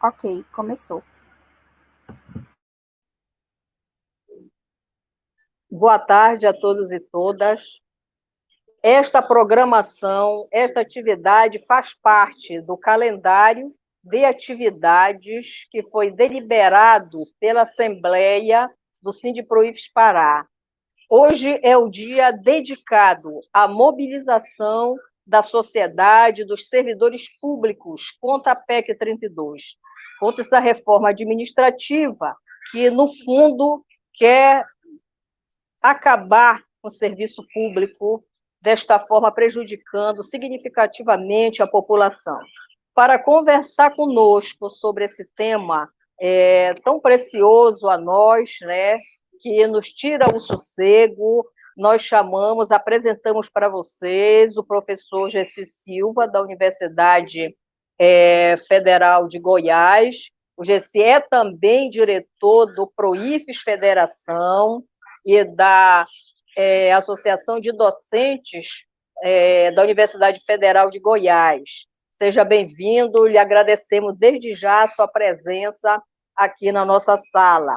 Ok, começou. Boa tarde a todos e todas. Esta programação, esta atividade faz parte do calendário de atividades que foi deliberado pela Assembleia do Sindiproifes Pará. Hoje é o dia dedicado à mobilização da sociedade, dos servidores públicos contra a PEC 32, contra essa reforma administrativa que, no fundo, quer acabar com o serviço público, desta forma prejudicando significativamente a população. Para conversar conosco sobre esse tema tão precioso a nós, né, que nos tira o sossego, nós apresentamos para vocês o professor Gessi Silva, da Universidade Federal de Goiás. O Gessi é também diretor do Proifes Federação e da Associação de Docentes da Universidade Federal de Goiás. Seja bem-vindo, lhe agradecemos desde já a sua presença aqui na nossa sala.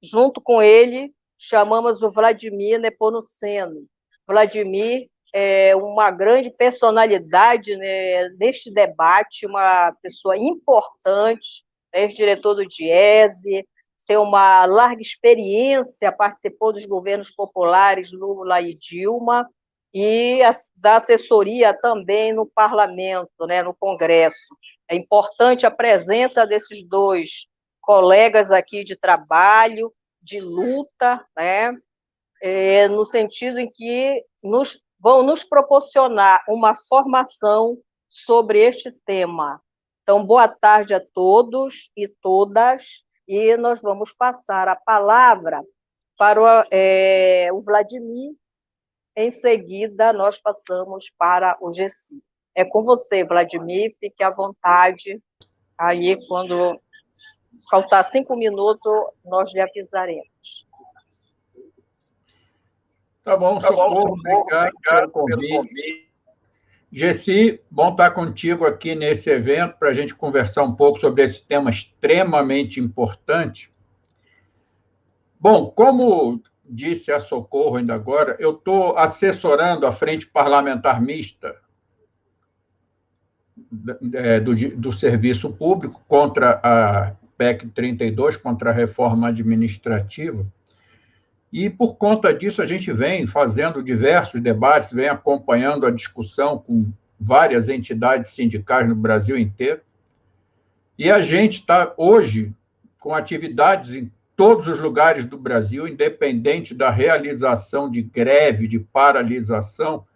Junto com ele, chamamos o Vladimir Nepomuceno. Vladimir é uma grande personalidade, né, neste debate, uma pessoa importante, ex-diretor do DIESE, tem uma larga experiência, participou dos governos populares Lula e Dilma, e da assessoria também no parlamento, né, no Congresso. É importante a presença desses dois colegas aqui de trabalho, de luta, né, no sentido em que vão nos proporcionar uma formação sobre este tema. Então, boa tarde a todos e todas, e nós vamos passar a palavra para o Vladimir. Em seguida, nós passamos para o Gessi. É com você, Vladimir, fique à vontade. Aí, quando faltar 5 minutos, nós lhe avisaremos. Tá bom, Socorro, obrigado pelo convite. Gessi, bom estar contigo aqui nesse evento para a gente conversar um pouco sobre esse tema extremamente importante. Bom, como disse a Socorro ainda agora, eu estou assessorando a Frente Parlamentar Mista do Serviço Público contra a PEC 32, contra a reforma administrativa. E, por conta disso, a gente vem fazendo diversos debates, vem acompanhando a discussão com várias entidades sindicais no Brasil inteiro. E a gente está, hoje, com atividades em todos os lugares do Brasil, independente da realização de greve, de paralisação,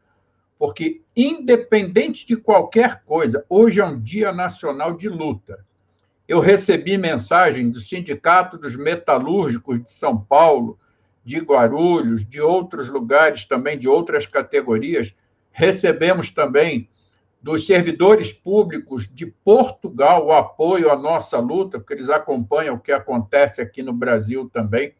porque, independente de qualquer coisa, hoje é um dia nacional de luta. Eu recebi mensagem do Sindicato dos Metalúrgicos de São Paulo, de Guarulhos, de outros lugares também, de outras categorias. Recebemos também dos servidores públicos de Portugal o apoio à nossa luta, porque eles acompanham o que acontece aqui no Brasil também.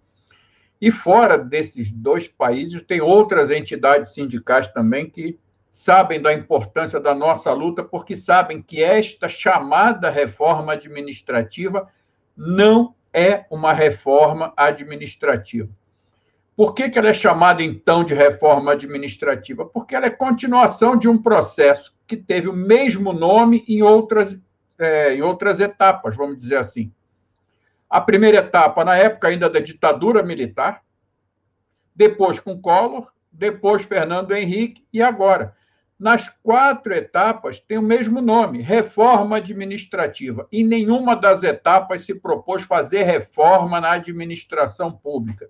E fora desses dois países, tem outras entidades sindicais também que sabem da importância da nossa luta, porque sabem que esta chamada reforma administrativa não é uma reforma administrativa. Por que ela é chamada, então, de reforma administrativa? Porque ela é continuação de um processo que teve o mesmo nome em outras etapas, vamos dizer assim. A primeira etapa, na época ainda da ditadura militar, depois com Collor, depois Fernando Henrique e agora. Nas 4 etapas tem o mesmo nome, reforma administrativa. Em nenhuma das etapas se propôs fazer reforma na administração pública.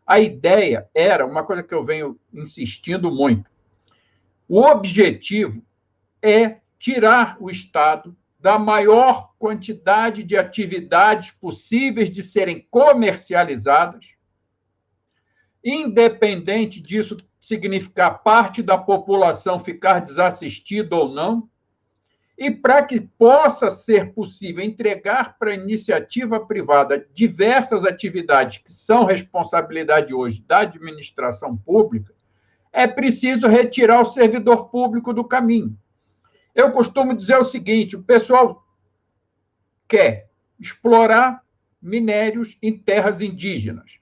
A ideia era, uma coisa que eu venho insistindo muito, o objetivo é tirar o Estado da maior quantidade de atividades possíveis de serem comercializadas, independente disso significar parte da população ficar desassistida ou não, e para que possa ser possível entregar para a iniciativa privada diversas atividades que são responsabilidade hoje da administração pública, é preciso retirar o servidor público do caminho. Eu costumo dizer o seguinte, o pessoal quer explorar minérios em terras indígenas.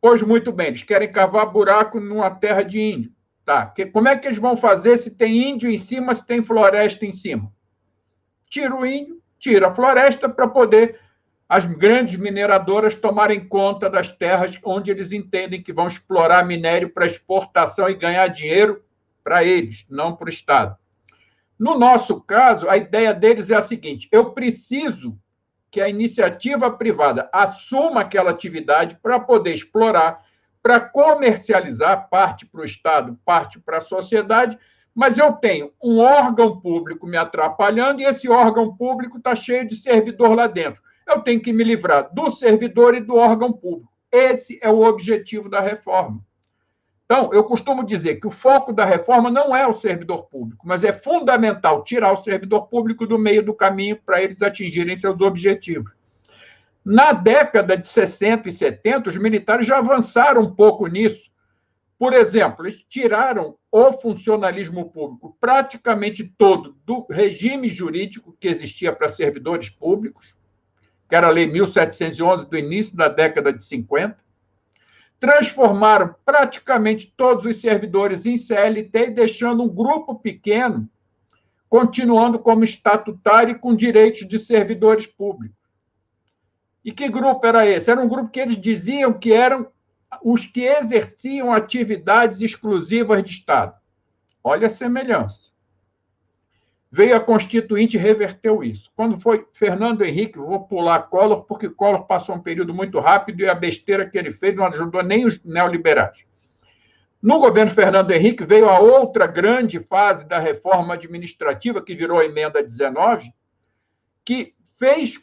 Pois muito bem, eles querem cavar buraco numa terra de índio. Tá. Como é que eles vão fazer se tem índio em cima, se tem floresta em cima? Tira o índio, tira a floresta para poder as grandes mineradoras tomarem conta das terras onde eles entendem que vão explorar minério para exportação e ganhar dinheiro para eles, não para o Estado. No nosso caso, a ideia deles é a seguinte: eu preciso que a iniciativa privada assuma aquela atividade para poder explorar, para comercializar, parte para o Estado, parte para a sociedade, mas eu tenho um órgão público me atrapalhando e esse órgão público está cheio de servidor lá dentro. Eu tenho que me livrar do servidor e do órgão público. Esse é o objetivo da reforma. Então, eu costumo dizer que o foco da reforma não é o servidor público, mas é fundamental tirar o servidor público do meio do caminho para eles atingirem seus objetivos. Na década de 60 e 70, os militares já avançaram um pouco nisso. Por exemplo, eles tiraram o funcionalismo público praticamente todo do regime jurídico que existia para servidores públicos, que era a Lei 1711 do início da década de 50, transformaram praticamente todos os servidores em CLT, deixando um grupo pequeno, continuando como estatutário e com direitos de servidores públicos. E que grupo era esse? Era um grupo que eles diziam que eram os que exerciam atividades exclusivas de Estado. Olha a semelhança. Veio a Constituinte e reverteu isso. Quando foi Fernando Henrique, vou pular Collor, porque Collor passou um período muito rápido e a besteira que ele fez não ajudou nem os neoliberais. No governo Fernando Henrique veio a outra grande fase da reforma administrativa, que virou a emenda 19, que fez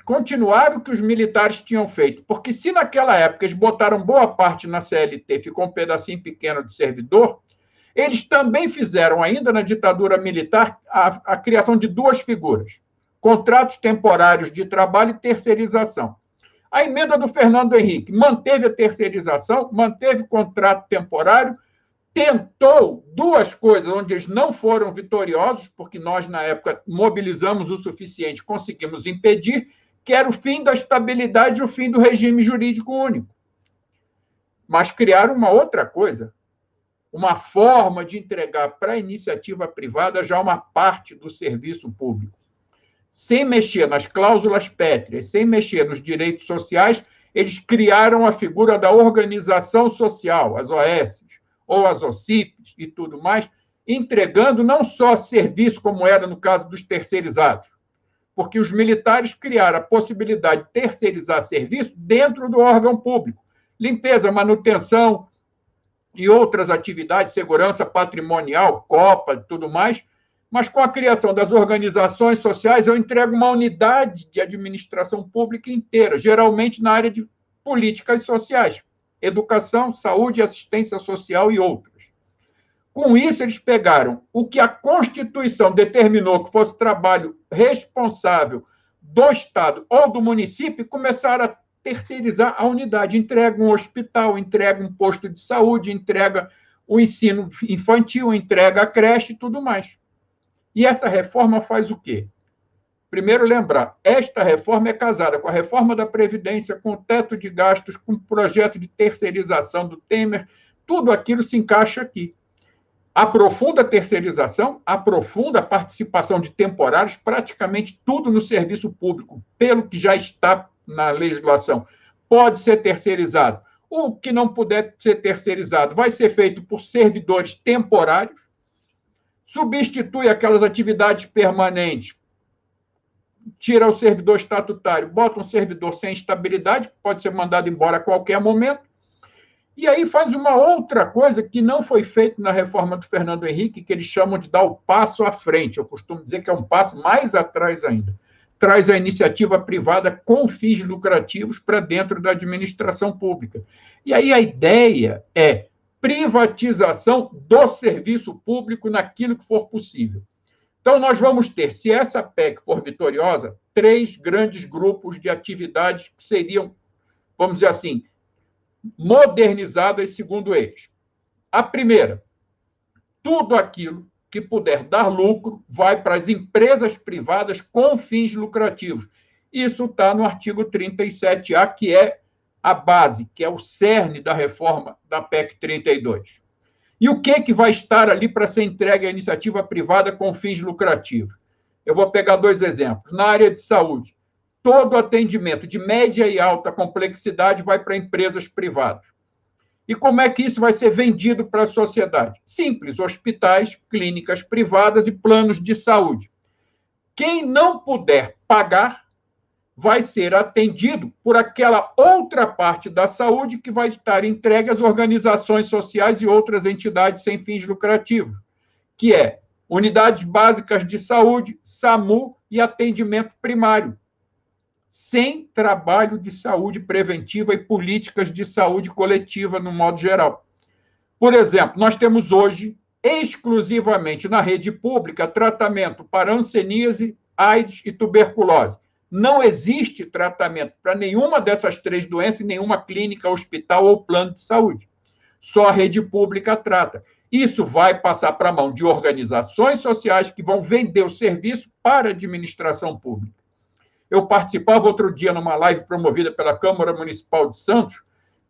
continuar o que os militares tinham feito. Porque se naquela época eles botaram boa parte na CLT, ficou um pedacinho pequeno de servidor, eles também fizeram, ainda na ditadura militar, a criação de duas figuras: contratos temporários de trabalho e terceirização. A emenda do Fernando Henrique manteve a terceirização, manteve o contrato temporário, tentou duas coisas onde eles não foram vitoriosos, porque nós, na época, mobilizamos o suficiente, conseguimos impedir, que era o fim da estabilidade e o fim do regime jurídico único. Mas criaram uma outra coisa, uma forma de entregar para a iniciativa privada já uma parte do serviço público. Sem mexer nas cláusulas pétreas, sem mexer nos direitos sociais, eles criaram a figura da organização social, as OS, ou as OCIPs e tudo mais, entregando não só serviço, como era no caso dos terceirizados, porque os militares criaram a possibilidade de terceirizar serviço dentro do órgão público. Limpeza, manutenção e outras atividades, segurança patrimonial, Copa e tudo mais, mas com a criação das organizações sociais, eu entrego uma unidade de administração pública inteira, geralmente na área de políticas sociais, educação, saúde, assistência social e outros. Com isso, eles pegaram o que a Constituição determinou que fosse trabalho responsável do Estado ou do município e começaram a terceirizar a unidade. Entrega um hospital, entrega um posto de saúde, entrega o ensino infantil, entrega a creche e tudo mais. E essa reforma faz o quê? Primeiro, lembrar, esta reforma é casada com a reforma da Previdência, com o teto de gastos, com o projeto de terceirização do Temer, tudo aquilo se encaixa aqui. Aprofunda a terceirização, aprofunda a participação de temporários, praticamente tudo no serviço público, pelo que já está na legislação, pode ser terceirizado. O que não puder ser terceirizado vai ser feito por servidores temporários, substitui aquelas atividades permanentes, tira o servidor estatutário, bota um servidor sem estabilidade, que pode ser mandado embora a qualquer momento, e aí faz uma outra coisa que não foi feita na reforma do Fernando Henrique, que eles chamam de dar o passo à frente. Eu costumo dizer que é um passo mais atrás ainda. Traz a iniciativa privada com fins lucrativos para dentro da administração pública. E aí a ideia é privatização do serviço público naquilo que for possível. Então, nós vamos ter, se essa PEC for vitoriosa, 3 grandes grupos de atividades que seriam, vamos dizer assim, modernizadas segundo eles. A primeira, tudo aquilo que puder dar lucro vai para as empresas privadas com fins lucrativos. Isso está no artigo 37A, que é a base, que é o cerne da reforma da PEC 32. E o que vai estar ali para ser entregue à iniciativa privada com fins lucrativos? Eu vou pegar 2 exemplos. Na área de saúde, todo atendimento de média e alta complexidade vai para empresas privadas. E como é que isso vai ser vendido para a sociedade? Simples, hospitais, clínicas privadas e planos de saúde. Quem não puder pagar vai ser atendido por aquela outra parte da saúde que vai estar entregue às organizações sociais e outras entidades sem fins lucrativos, que é unidades básicas de saúde, SAMU e atendimento primário, sem trabalho de saúde preventiva e políticas de saúde coletiva, no modo geral. Por exemplo, nós temos hoje, exclusivamente na rede pública, tratamento para hanseníase, AIDS e tuberculose. Não existe tratamento para nenhuma dessas 3 doenças em nenhuma clínica, hospital ou plano de saúde. Só a rede pública trata. Isso vai passar para a mão de organizações sociais que vão vender o serviço para a administração pública. Eu participava outro dia numa live promovida pela Câmara Municipal de Santos,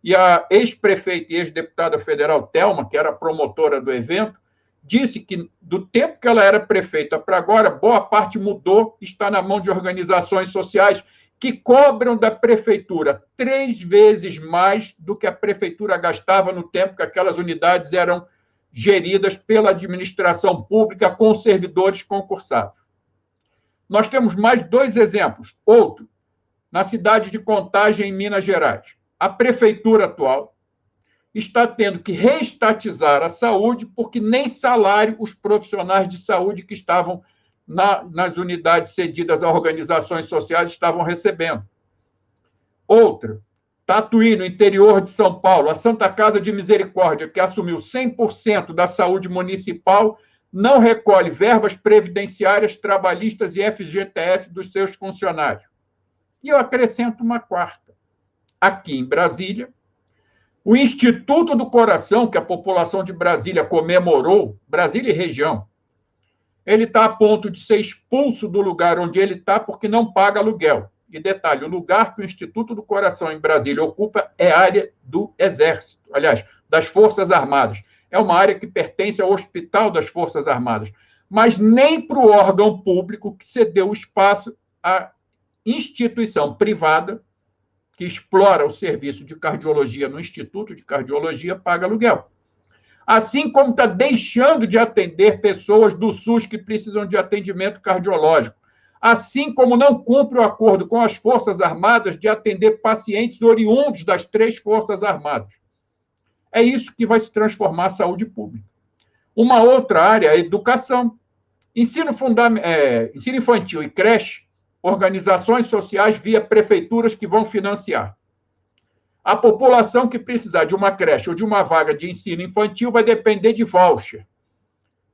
e a ex-prefeita e ex-deputada federal Thelma, que era promotora do evento, disse que do tempo que ela era prefeita para agora, boa parte mudou, está na mão de organizações sociais que cobram da prefeitura 3 vezes mais do que a prefeitura gastava no tempo que aquelas unidades eram geridas pela administração pública com servidores concursados. Nós temos mais 2 exemplos. Outro, na cidade de Contagem, em Minas Gerais. A prefeitura atual está tendo que reestatizar a saúde porque nem salário os profissionais de saúde que estavam nas unidades cedidas a organizações sociais estavam recebendo. Outra, Tatuí, no interior de São Paulo, a Santa Casa de Misericórdia, que assumiu 100% da saúde municipal, não recolhe verbas previdenciárias, trabalhistas e FGTS dos seus funcionários. E eu acrescento uma 4ª. Aqui em Brasília, o Instituto do Coração, que a população de Brasília comemorou, Brasília e região, ele está a ponto de ser expulso do lugar onde ele está porque não paga aluguel. E detalhe, o lugar que o Instituto do Coração em Brasília ocupa é a área do Exército, aliás, das Forças Armadas. É uma área que pertence ao Hospital das Forças Armadas. Mas nem para o órgão público que cedeu o espaço à instituição privada que explora o serviço de cardiologia no Instituto de Cardiologia, paga aluguel. Assim como está deixando de atender pessoas do SUS que precisam de atendimento cardiológico. Assim como não cumpre o acordo com as Forças Armadas de atender pacientes oriundos das 3 Forças Armadas. É isso que vai se transformar a saúde pública. Uma outra área é a educação. Ensino infantil e creche, organizações sociais via prefeituras que vão financiar. A população que precisar de uma creche ou de uma vaga de ensino infantil vai depender de voucher.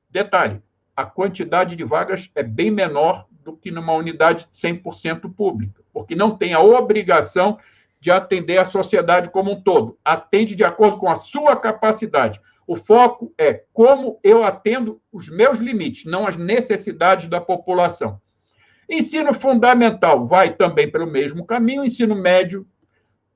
Detalhe, a quantidade de vagas é bem menor do que numa unidade 100% pública, porque não tem a obrigação de atender a sociedade como um todo. Atende de acordo com a sua capacidade. O foco é como eu atendo os meus limites, não as necessidades da população. Ensino fundamental vai também pelo mesmo caminho. Ensino médio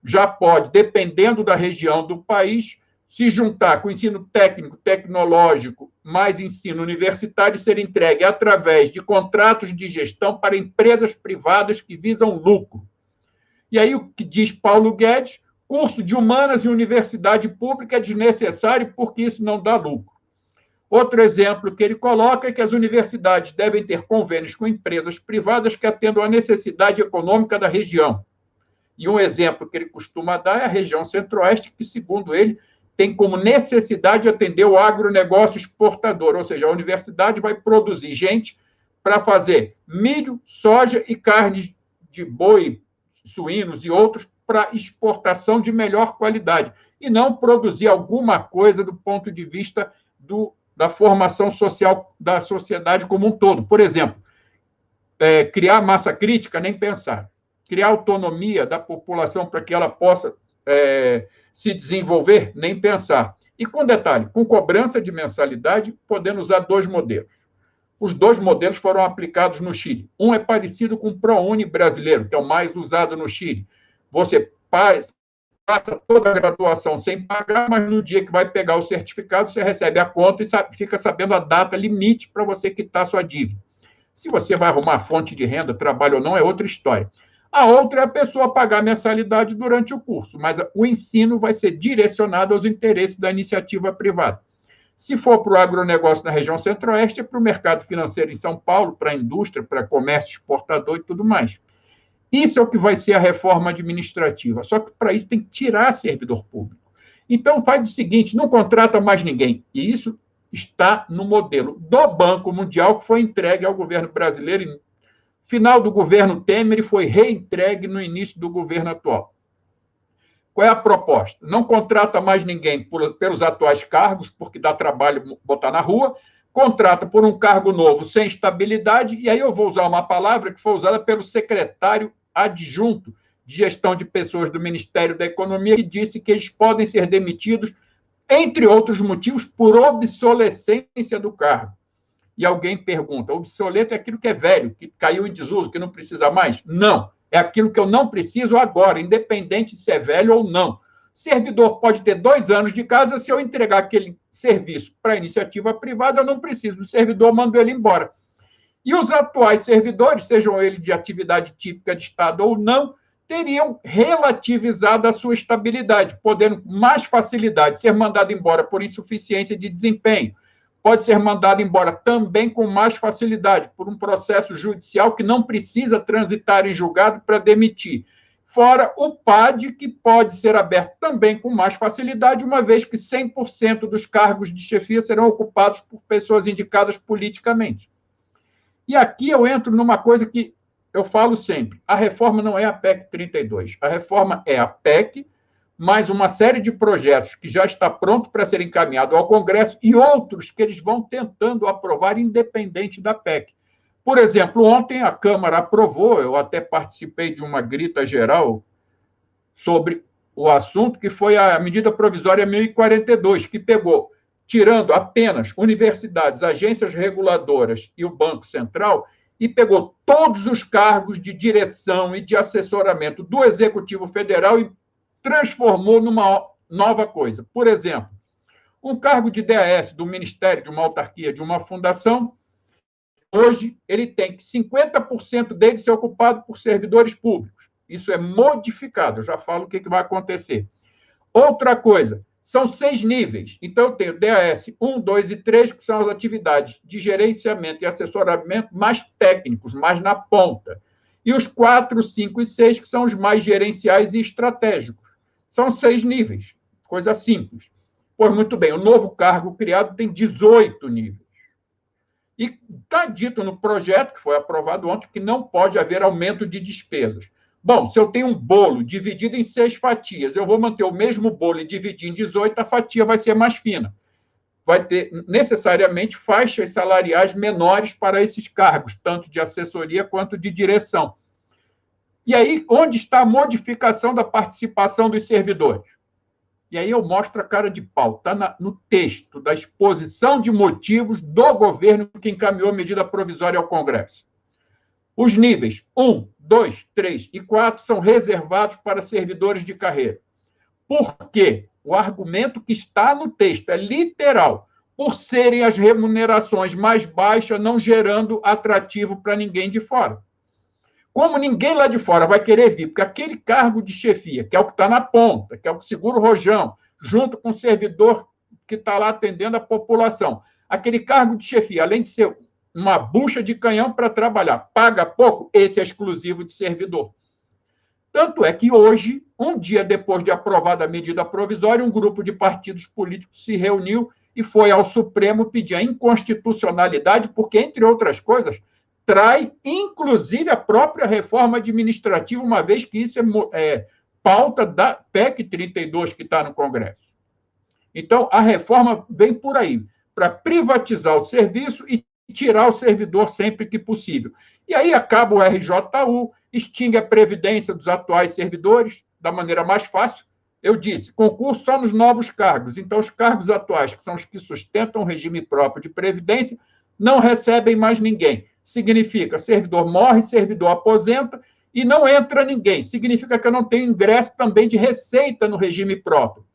já pode, dependendo da região do país, se juntar com ensino técnico, tecnológico, mais ensino universitário e ser entregue através de contratos de gestão para empresas privadas que visam lucro. E aí o que diz Paulo Guedes, curso de humanas e universidade pública é desnecessário porque isso não dá lucro. Outro exemplo que ele coloca é que as universidades devem ter convênios com empresas privadas que atendam à necessidade econômica da região. E um exemplo que ele costuma dar é a região centro-oeste, que, segundo ele, tem como necessidade atender o agronegócio exportador, ou seja, a universidade vai produzir gente para fazer milho, soja e carnes de boi, suínos e outros para exportação de melhor qualidade, e não produzir alguma coisa do ponto de vista da formação social da sociedade como um todo. Por exemplo, criar massa crítica, nem pensar. Criar autonomia da população para que ela possa se desenvolver, nem pensar. E com detalhe, com cobrança de mensalidade, podendo usar 2 modelos. Os 2 modelos foram aplicados no Chile. Um é parecido com o ProUni brasileiro, que é o mais usado no Chile. Você passa toda a graduação sem pagar, mas no dia que vai pegar o certificado, você recebe a conta e fica sabendo a data limite para você quitar sua dívida. Se você vai arrumar fonte de renda, trabalho ou não, é outra história. A outra é a pessoa pagar mensalidade durante o curso, mas o ensino vai ser direcionado aos interesses da iniciativa privada. Se for para o agronegócio na região centro-oeste, é para o mercado financeiro em São Paulo, para a indústria, para comércio exportador e tudo mais. Isso é o que vai ser a reforma administrativa. Só que para isso tem que tirar servidor público. Então faz o seguinte, não contrata mais ninguém. E isso está no modelo do Banco Mundial, que foi entregue ao governo brasileiro no final do governo Temer e foi reentregue no início do governo atual. Qual é a proposta? Não contrata mais ninguém pelos atuais cargos, porque dá trabalho botar na rua, contrata por um cargo novo sem estabilidade, e aí eu vou usar uma palavra que foi usada pelo secretário adjunto de gestão de pessoas do Ministério da Economia, que disse que eles podem ser demitidos, entre outros motivos, por obsolescência do cargo. E alguém pergunta, obsoleto é aquilo que é velho, que caiu em desuso, que não precisa mais? Não, é aquilo que eu não preciso agora, independente de se é velho ou não. Servidor pode ter 2 anos de casa, se eu entregar aquele serviço para a iniciativa privada, eu não preciso do servidor, mando ele embora. E os atuais servidores, sejam eles de atividade típica de Estado ou não, teriam relativizado a sua estabilidade, podendo com mais facilidade ser mandado embora por insuficiência de desempenho. Pode ser mandado embora também com mais facilidade por um processo judicial que não precisa transitar em julgado para demitir. Fora o PAD, que pode ser aberto também com mais facilidade, uma vez que 100% dos cargos de chefia serão ocupados por pessoas indicadas politicamente. E aqui eu entro numa coisa que eu falo sempre, a reforma não é a PEC 32, a reforma é a PEC, mais uma série de projetos que já está pronto para ser encaminhado ao Congresso e outros que eles vão tentando aprovar independente da PEC. Por exemplo, ontem a Câmara aprovou, eu até participei de uma grita geral sobre o assunto, que foi a medida provisória 1042, que pegou, tirando apenas universidades, agências reguladoras e o Banco Central, e pegou todos os cargos de direção e de assessoramento do Executivo Federal e transformou numa nova coisa. Por exemplo, um cargo de DAS do Ministério, de uma autarquia, de uma fundação, hoje ele tem que 50% dele ser ocupado por servidores públicos. Isso é modificado, eu já falo o que vai acontecer. Outra coisa, são 6 níveis. Então, eu tenho DAS 1, 2 e 3, que são as atividades de gerenciamento e assessoramento mais técnicos, mais na ponta. E os 4, 5 e 6, que são os mais gerenciais e estratégicos. São 6 níveis, coisa simples. Pois, muito bem, o novo cargo criado tem 18 níveis. E está dito no projeto, que foi aprovado ontem, que não pode haver aumento de despesas. Bom, se eu tenho um bolo dividido em 6 fatias, eu vou manter o mesmo bolo e dividir em 18, a fatia vai ser mais fina. Vai ter, necessariamente, faixas salariais menores para esses cargos, tanto de assessoria quanto de direção. E aí, onde está a modificação da participação dos servidores? E aí eu mostro a cara de pau, está no texto da exposição de motivos do governo que encaminhou a medida provisória ao Congresso. Os níveis 1, 2, 3 e 4 são reservados para servidores de carreira. Por quê? O argumento que está no texto é literal, por serem as remunerações mais baixas, não gerando atrativo para ninguém de fora. Como ninguém lá de fora vai querer vir, porque aquele cargo de chefia, que é o que está na ponta, que é o que segura o rojão, junto com o servidor que está lá atendendo a população, aquele cargo de chefia, além de ser uma bucha de canhão para trabalhar, paga pouco, esse é exclusivo de servidor. Tanto é que hoje, um dia depois de aprovada a medida provisória, um grupo de partidos políticos se reuniu e foi ao Supremo pedir a inconstitucionalidade, porque, entre outras coisas, trai, inclusive, a própria reforma administrativa, uma vez que isso é pauta da PEC 32 que está no Congresso. Então, a reforma vem por aí, para privatizar o serviço e tirar o servidor sempre que possível. E aí acaba o RJU, extingue a previdência dos atuais servidores da maneira mais fácil. eu disse, concurso só nos novos cargos. Então, os cargos atuais, que são os que sustentam o regime próprio de previdência, não recebem mais ninguém. Significa, servidor morre, servidor aposenta e não entra ninguém. Significa que eu não tenho ingresso também de receita no regime próprio.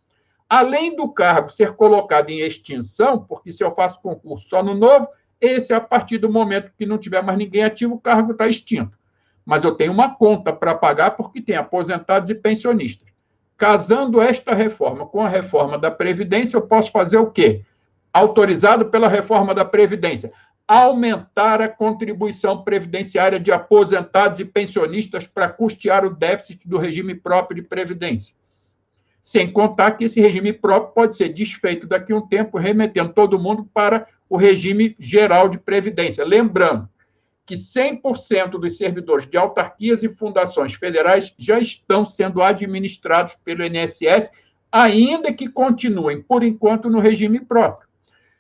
Além do cargo ser colocado em extinção, porque se eu faço concurso só no novo, esse, a partir do momento que não tiver mais ninguém ativo, o cargo está extinto. Mas eu tenho uma conta para pagar porque tem aposentados e pensionistas. Casando esta reforma com a reforma da Previdência, eu posso fazer o quê? Autorizado pela reforma da Previdência, aumentar a contribuição previdenciária de aposentados e pensionistas para custear o déficit do regime próprio de previdência. Sem contar que esse regime próprio pode ser desfeito daqui a um tempo, remetendo todo mundo para o regime geral de previdência. Lembrando que 100% dos servidores de autarquias e fundações federais já estão sendo administrados pelo INSS, ainda que continuem, por enquanto, no regime próprio.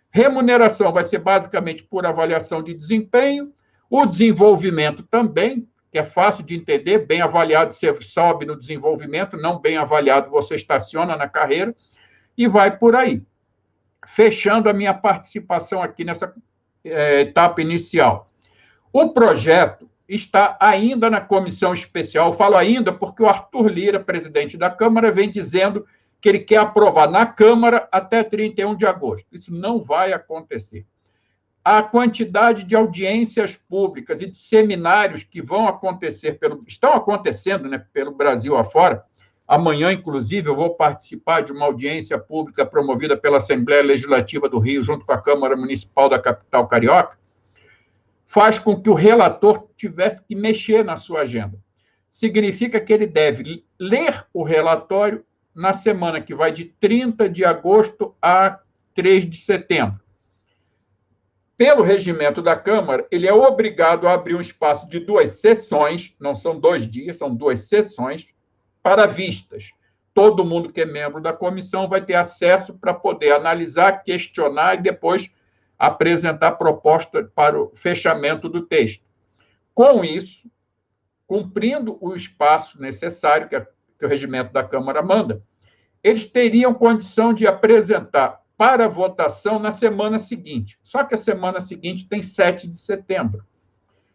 Remuneração vai ser basicamente por avaliação de desempenho, o desenvolvimento também, que é fácil de entender, bem avaliado você sobe no desenvolvimento, não bem avaliado você estaciona na carreira, e vai por aí. Fechando a minha participação aqui nessa etapa inicial. O projeto está ainda na comissão especial, eu falo ainda porque o Arthur Lira, presidente da Câmara, vem dizendo que ele quer aprovar na Câmara até 31 de agosto. Isso não vai acontecer. A quantidade de audiências públicas e de seminários que vão acontecer, estão acontecendo, né, pelo Brasil afora. Amanhã, inclusive, eu vou participar de uma audiência pública promovida pela Assembleia Legislativa do Rio, junto com a Câmara Municipal da capital carioca, faz com que o relator tivesse que mexer na sua agenda. Significa que ele deve ler o relatório na semana que vai de 30 de agosto a 3 de setembro. Pelo regimento da Câmara, ele é obrigado a abrir um espaço de 2 sessões, não são 2 dias, são 2 sessões, para vistas. Todo mundo que é membro da comissão vai ter acesso para poder analisar, questionar e depois apresentar proposta para o fechamento do texto. Com isso, cumprindo o espaço necessário que o regimento da Câmara manda, eles teriam condição de apresentar para votação na semana seguinte. Só que a semana seguinte tem 7 de setembro.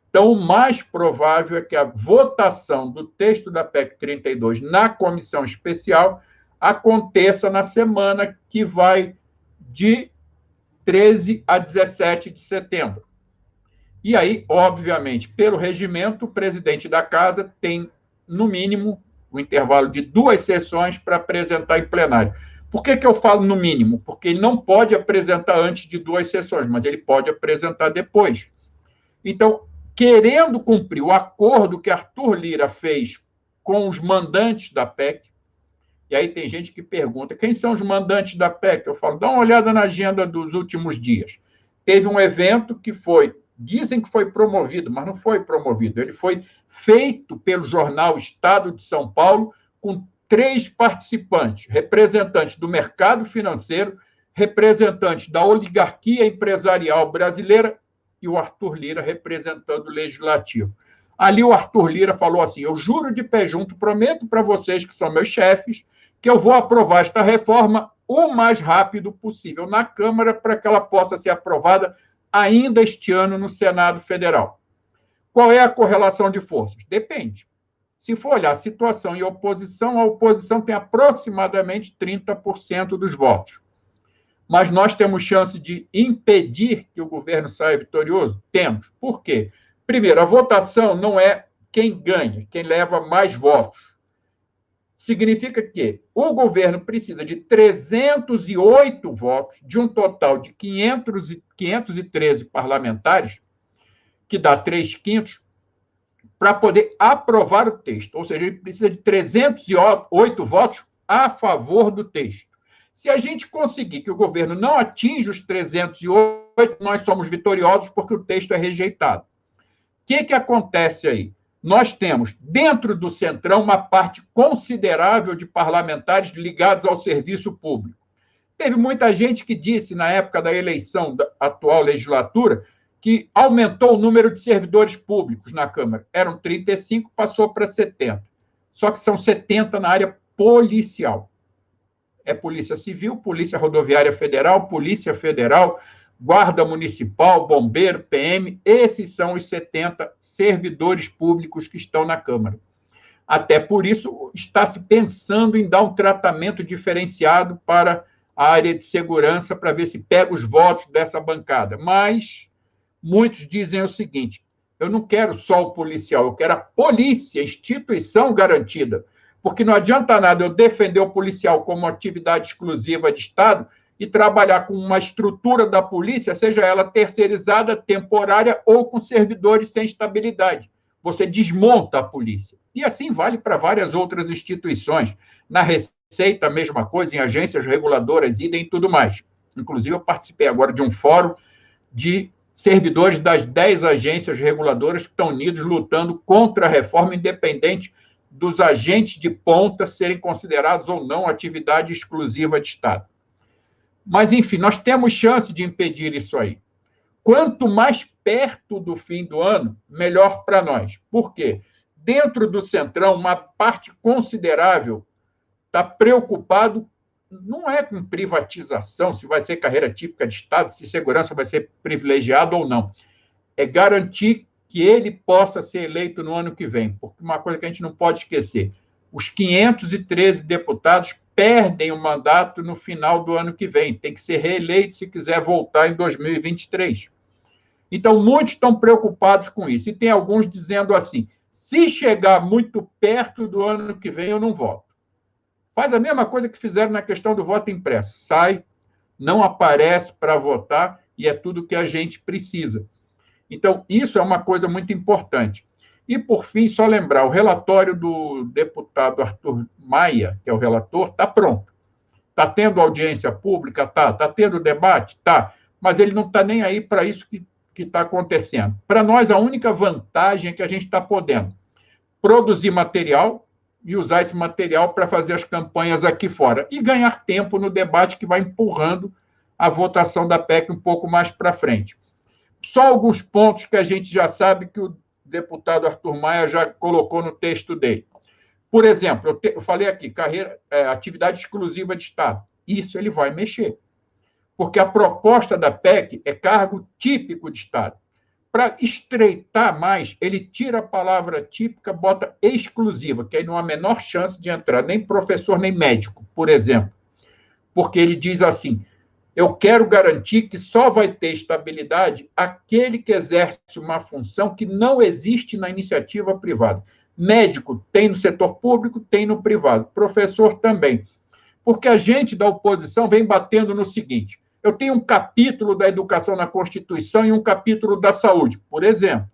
Então, o mais provável é que a votação do texto da PEC 32 na comissão especial aconteça na semana que vai de 13 a 17 de setembro. E aí, obviamente, pelo regimento, o presidente da Casa tem, no mínimo, um intervalo de 2 sessões para apresentar em plenário. Por que eu falo no mínimo? Porque ele não pode apresentar antes de 2 sessões, mas ele pode apresentar depois. Então, querendo cumprir o acordo que Arthur Lira fez com os mandantes da PEC, e aí tem gente que pergunta, quem são os mandantes da PEC? Eu falo, dá uma olhada na agenda dos últimos dias. Teve um evento que dizem que foi promovido, mas não foi promovido. Ele foi feito pelo jornal Estado de São Paulo, com 3 participantes, representantes do mercado financeiro, representantes da oligarquia empresarial brasileira e o Arthur Lira representando o legislativo. Ali o Arthur Lira falou assim, eu juro de pé junto, prometo para vocês que são meus chefes, que eu vou aprovar esta reforma o mais rápido possível na Câmara para que ela possa ser aprovada ainda este ano no Senado Federal. Qual é a correlação de forças? Depende. Se for olhar a situação e a oposição tem aproximadamente 30% dos votos. Mas nós temos chance de impedir que o governo saia vitorioso? Temos. Por quê? Primeiro, a votação não é quem ganha, quem leva mais votos. Significa que o governo precisa de 308 votos, de um total de 513 parlamentares, que dá 3/5, para poder aprovar o texto. Ou seja, ele precisa de 308 votos a favor do texto. Se a gente conseguir que o governo não atinja os 308, nós somos vitoriosos porque o texto é rejeitado. O que acontece aí? Nós temos, dentro do Centrão, uma parte considerável de parlamentares ligados ao serviço público. Teve muita gente que disse, na época da eleição da atual legislatura, que aumentou o número de servidores públicos na Câmara. Eram 35, passou para 70. Só que são 70 na área policial. é Polícia Civil, Polícia Rodoviária Federal, Polícia Federal, Guarda Municipal, Bombeiro, PM, esses são os 70 servidores públicos que estão na Câmara. Até por isso, está se pensando em dar um tratamento diferenciado para a área de segurança, para ver se pega os votos dessa bancada. Mas muitos dizem o seguinte: eu não quero só o policial, eu quero a polícia, instituição garantida. Porque não adianta nada eu defender o policial como atividade exclusiva de Estado e trabalhar com uma estrutura da polícia, seja ela terceirizada, temporária ou com servidores sem estabilidade. Você desmonta a polícia. E assim vale para várias outras instituições. Na Receita, a mesma coisa, em agências reguladoras, idem e tudo mais. Inclusive, eu participei agora de um fórum de servidores das 10 agências reguladoras que estão unidos lutando contra a reforma, independente dos agentes de ponta serem considerados ou não atividade exclusiva de Estado. Mas, enfim, nós temos chance de impedir isso aí. Quanto mais perto do fim do ano, melhor para nós. Por quê? Dentro do Centrão, uma parte considerável está preocupado, não é com privatização, se vai ser carreira típica de Estado, se segurança vai ser privilegiado ou não. É garantir que ele possa ser eleito no ano que vem. Porque uma coisa que a gente não pode esquecer, os 513 deputados perdem o mandato no final do ano que vem. Tem que ser reeleito se quiser voltar em 2023. Então, muitos estão preocupados com isso. E tem alguns dizendo assim: se chegar muito perto do ano que vem, eu não voto. Faz a mesma coisa que fizeram na questão do voto impresso. Sai, não aparece para votar e é tudo que a gente precisa. Então, isso é uma coisa muito importante. E, por fim, só lembrar, o relatório do deputado Arthur Maia, que é o relator, está pronto. Está tendo audiência pública? Está. Está tendo debate? Está. Mas ele não está nem aí para isso que está acontecendo. Para nós, a única vantagem é que a gente está podendo produzir material e usar esse material para fazer as campanhas aqui fora e ganhar tempo no debate que vai empurrando a votação da PEC um pouco mais para frente. Só alguns pontos que a gente já sabe que o deputado Arthur Maia já colocou no texto dele. Por exemplo, eu falei aqui, atividade exclusiva de Estado. Isso ele vai mexer. Porque a proposta da PEC é cargo típico de Estado. Para estreitar mais, ele tira a palavra típica, bota exclusiva, que aí não há a menor chance de entrar nem professor nem médico, por exemplo. Porque ele diz assim: eu quero garantir que só vai ter estabilidade aquele que exerce uma função que não existe na iniciativa privada. Médico tem no setor público, tem no privado. Professor também. Porque a gente da oposição vem batendo no seguinte: eu tenho um capítulo da educação na Constituição e um capítulo da saúde, por exemplo.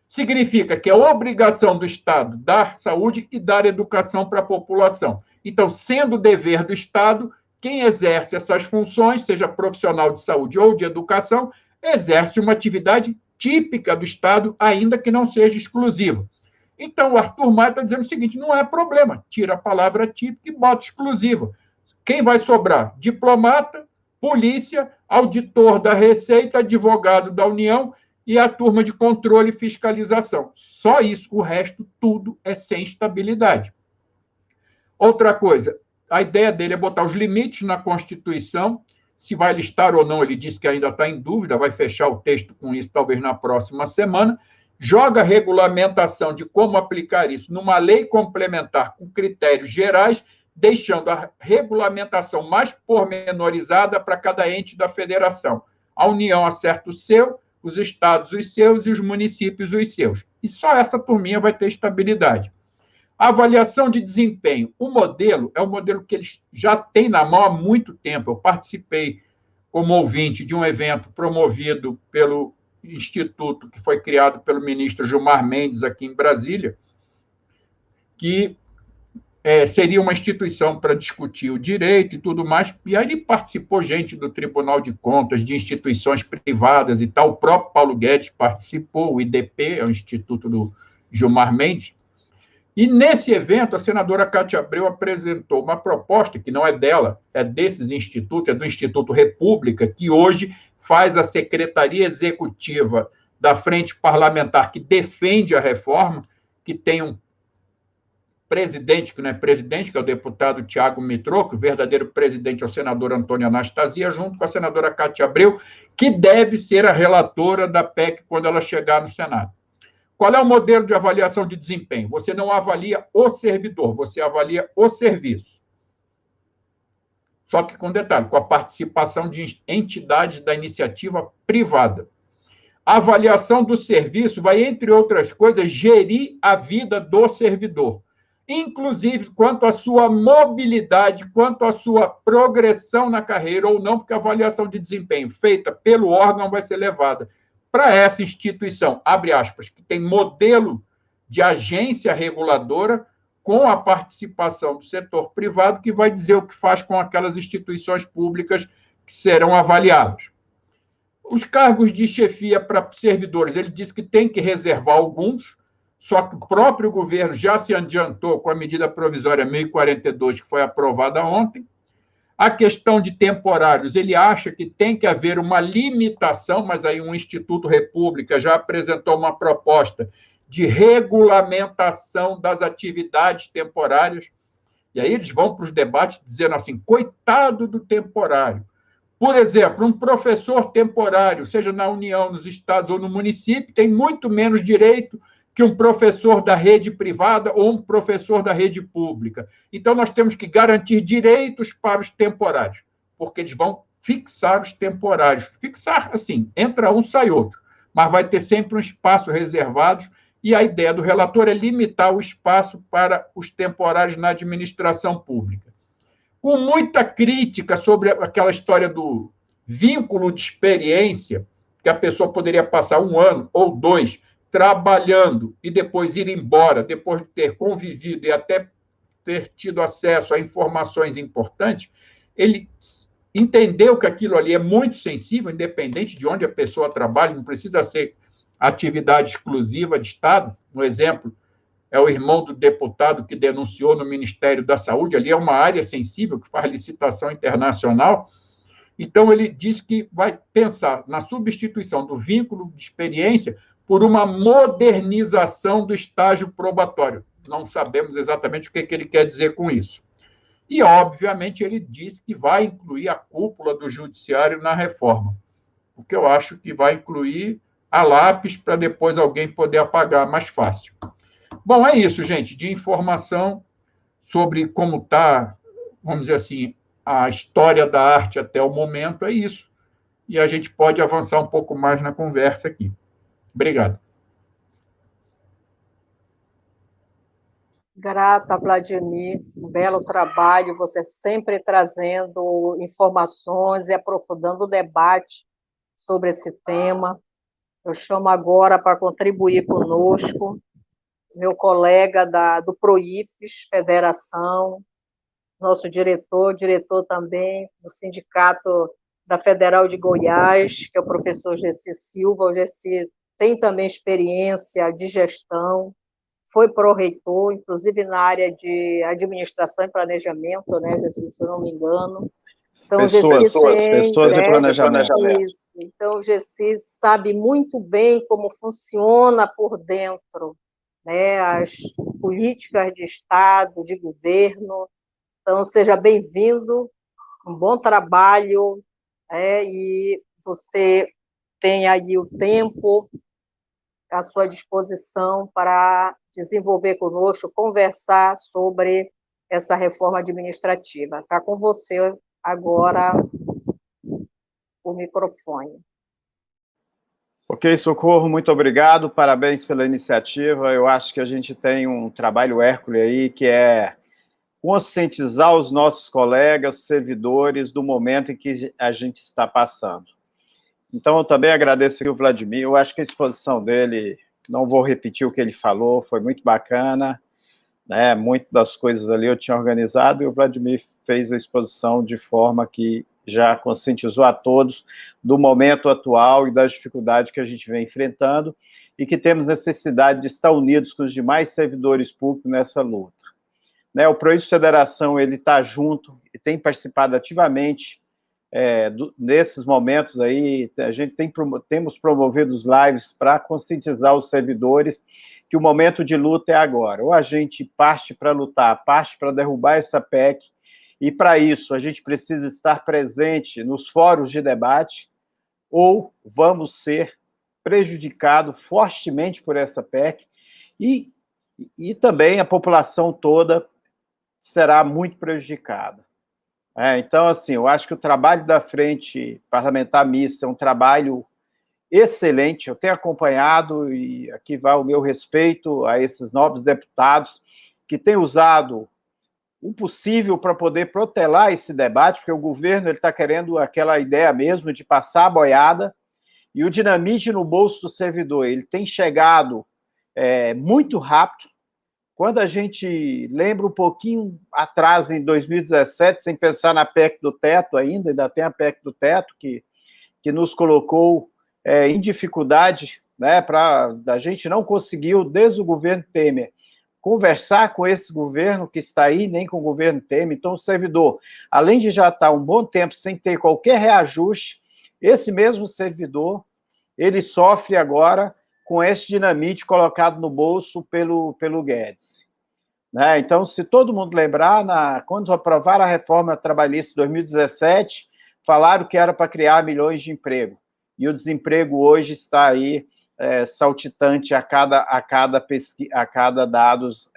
Significa que é obrigação do Estado dar saúde e dar educação para a população. Então, sendo dever do Estado, quem exerce essas funções, seja profissional de saúde ou de educação, exerce uma atividade típica do Estado, ainda que não seja exclusiva. Então, o Arthur Maia está dizendo o seguinte: não é problema, tira a palavra típica e bota exclusiva. Quem vai sobrar? Diplomata, polícia, auditor da Receita, advogado da União e a turma de controle e fiscalização. Só isso, o resto tudo é sem estabilidade. Outra coisa, a ideia dele é botar os limites na Constituição, se vai listar ou não, ele disse que ainda está em dúvida, vai fechar o texto com isso talvez na próxima semana, joga a regulamentação de como aplicar isso numa lei complementar com critérios gerais, deixando a regulamentação mais pormenorizada para cada ente da federação. A União acerta o seu, os estados os seus e os municípios os seus. E só essa turminha vai ter estabilidade. A avaliação de desempenho. O modelo é um modelo que eles já têm na mão há muito tempo. Eu participei como ouvinte de um evento promovido pelo instituto que foi criado pelo ministro Gilmar Mendes aqui em Brasília, que seria uma instituição para discutir o direito e tudo mais, e aí participou gente do Tribunal de Contas, de instituições privadas e tal, o próprio Paulo Guedes participou, o IDP, é o Instituto do Gilmar Mendes, e nesse evento a senadora Cátia Abreu apresentou uma proposta, que não é dela, é desses institutos, é do Instituto República, que hoje faz a Secretaria Executiva da Frente Parlamentar que defende a reforma, que tem presidente, que não é presidente, que é o deputado Tiago Mitrô, que o verdadeiro presidente é o senador Antônio Anastasia, junto com a senadora Cátia Abreu, que deve ser a relatora da PEC quando ela chegar no Senado. Qual é o modelo de avaliação de desempenho? Você não avalia o servidor, você avalia o serviço. Só que com detalhe, com a participação de entidades da iniciativa privada. A avaliação do serviço vai, entre outras coisas, gerir a vida do servidor, inclusive quanto à sua mobilidade, quanto à sua progressão na carreira ou não, porque a avaliação de desempenho feita pelo órgão vai ser levada para essa instituição, abre aspas, que tem modelo de agência reguladora com a participação do setor privado, que vai dizer o que faz com aquelas instituições públicas que serão avaliadas. Os cargos de chefia para servidores, ele diz que tem que reservar alguns, só que o próprio governo já se adiantou com a medida provisória 1042, que foi aprovada ontem. A questão de temporários, ele acha que tem que haver uma limitação, mas aí o Instituto República já apresentou uma proposta de regulamentação das atividades temporárias, e aí eles vão para os debates dizendo assim, coitado do temporário. Por exemplo, um professor temporário, seja na União, nos estados ou no município, tem muito menos direito que um professor da rede privada ou um professor da rede pública. Então, nós temos que garantir direitos para os temporários, porque eles vão fixar os temporários. Fixar, assim, entra um, sai outro, mas vai ter sempre um espaço reservado, e a ideia do relator é limitar o espaço para os temporários na administração pública. Com muita crítica sobre aquela história do vínculo de experiência, que a pessoa poderia passar 1 ano ou 2 trabalhando e depois ir embora, depois de ter convivido e até ter tido acesso a informações importantes, ele entendeu que aquilo ali é muito sensível, independente de onde a pessoa trabalha, não precisa ser atividade exclusiva de Estado. Um exemplo é o irmão do deputado que denunciou no Ministério da Saúde, ali é uma área sensível que faz licitação internacional. Então, ele diz que vai pensar na substituição do vínculo de experiência por uma modernização do estágio probatório. Não sabemos exatamente o que ele quer dizer com isso. E, obviamente, ele diz que vai incluir a cúpula do judiciário na reforma, o que eu acho que vai incluir a lápis para depois alguém poder apagar mais fácil. Bom, é isso, gente, de informação sobre como está, vamos dizer assim, a história da arte até o momento, é isso. E a gente pode avançar um pouco mais na conversa aqui. Obrigado. Grata, Vladimir, um belo trabalho, você sempre trazendo informações e aprofundando o debate sobre esse tema. Eu chamo agora para contribuir conosco meu colega do PROIFES, Federação, nosso diretor também do Sindicato da Federal de Goiás, que é o professor Gessi Silva. O Gessi tem também experiência de gestão, foi pró-reitor, inclusive na área de administração e planejamento, né, Gessi, se eu não me engano. Então, pessoas e planejamento. Isso. Então, o Gessi sabe muito bem como funciona por dentro, né, as políticas de Estado, de governo. Então, seja bem-vindo, um bom trabalho, e você tem aí o tempo à sua disposição para desenvolver conosco, conversar sobre essa reforma administrativa. Está com você agora o microfone. Ok, Socorro, muito obrigado, parabéns pela iniciativa. Eu acho que a gente tem um trabalho hércules aí, que é conscientizar os nossos colegas, servidores, do momento em que a gente está passando. Então, eu também agradeço aqui o Vladimir, eu acho que a exposição dele, não vou repetir o que ele falou, foi muito bacana, né? Muitas das coisas ali eu tinha organizado, e o Vladimir fez a exposição de forma que já conscientizou a todos do momento atual e das dificuldades que a gente vem enfrentando, e que temos necessidade de estar unidos com os demais servidores públicos nessa luta. Né, o PROIFES Federação, ele está junto e tem participado ativamente nesses momentos aí, a gente temos promovido os lives para conscientizar os servidores que o momento de luta é agora. Ou a gente parte para lutar, parte para derrubar essa PEC, e para isso a gente precisa estar presente nos fóruns de debate, ou vamos ser prejudicados fortemente por essa PEC, e também a população toda será muito prejudicada. Então, assim, eu acho que o trabalho da Frente Parlamentar Mista é um trabalho excelente, eu tenho acompanhado, e aqui vai o meu respeito a esses nobres deputados que têm usado o possível para poder protelar esse debate, porque o governo está querendo aquela ideia mesmo de passar a boiada, e o dinamite no bolso do servidor, ele tem chegado muito rápido. Quando a gente lembra um pouquinho atrás, em 2017, sem pensar na PEC do teto ainda tem a PEC do teto, que nos colocou em dificuldade, né, a gente não conseguiu, desde o governo Temer, conversar com esse governo que está aí, nem com o governo Temer. Então, o servidor, além de já estar um bom tempo sem ter qualquer reajuste, esse mesmo servidor, ele sofre agora com esse dinamite colocado no bolso pelo Guedes. Né? Então, se todo mundo lembrar, quando aprovaram a reforma trabalhista de 2017, falaram que era para criar milhões de emprego. E o desemprego hoje está aí saltitante a cada dados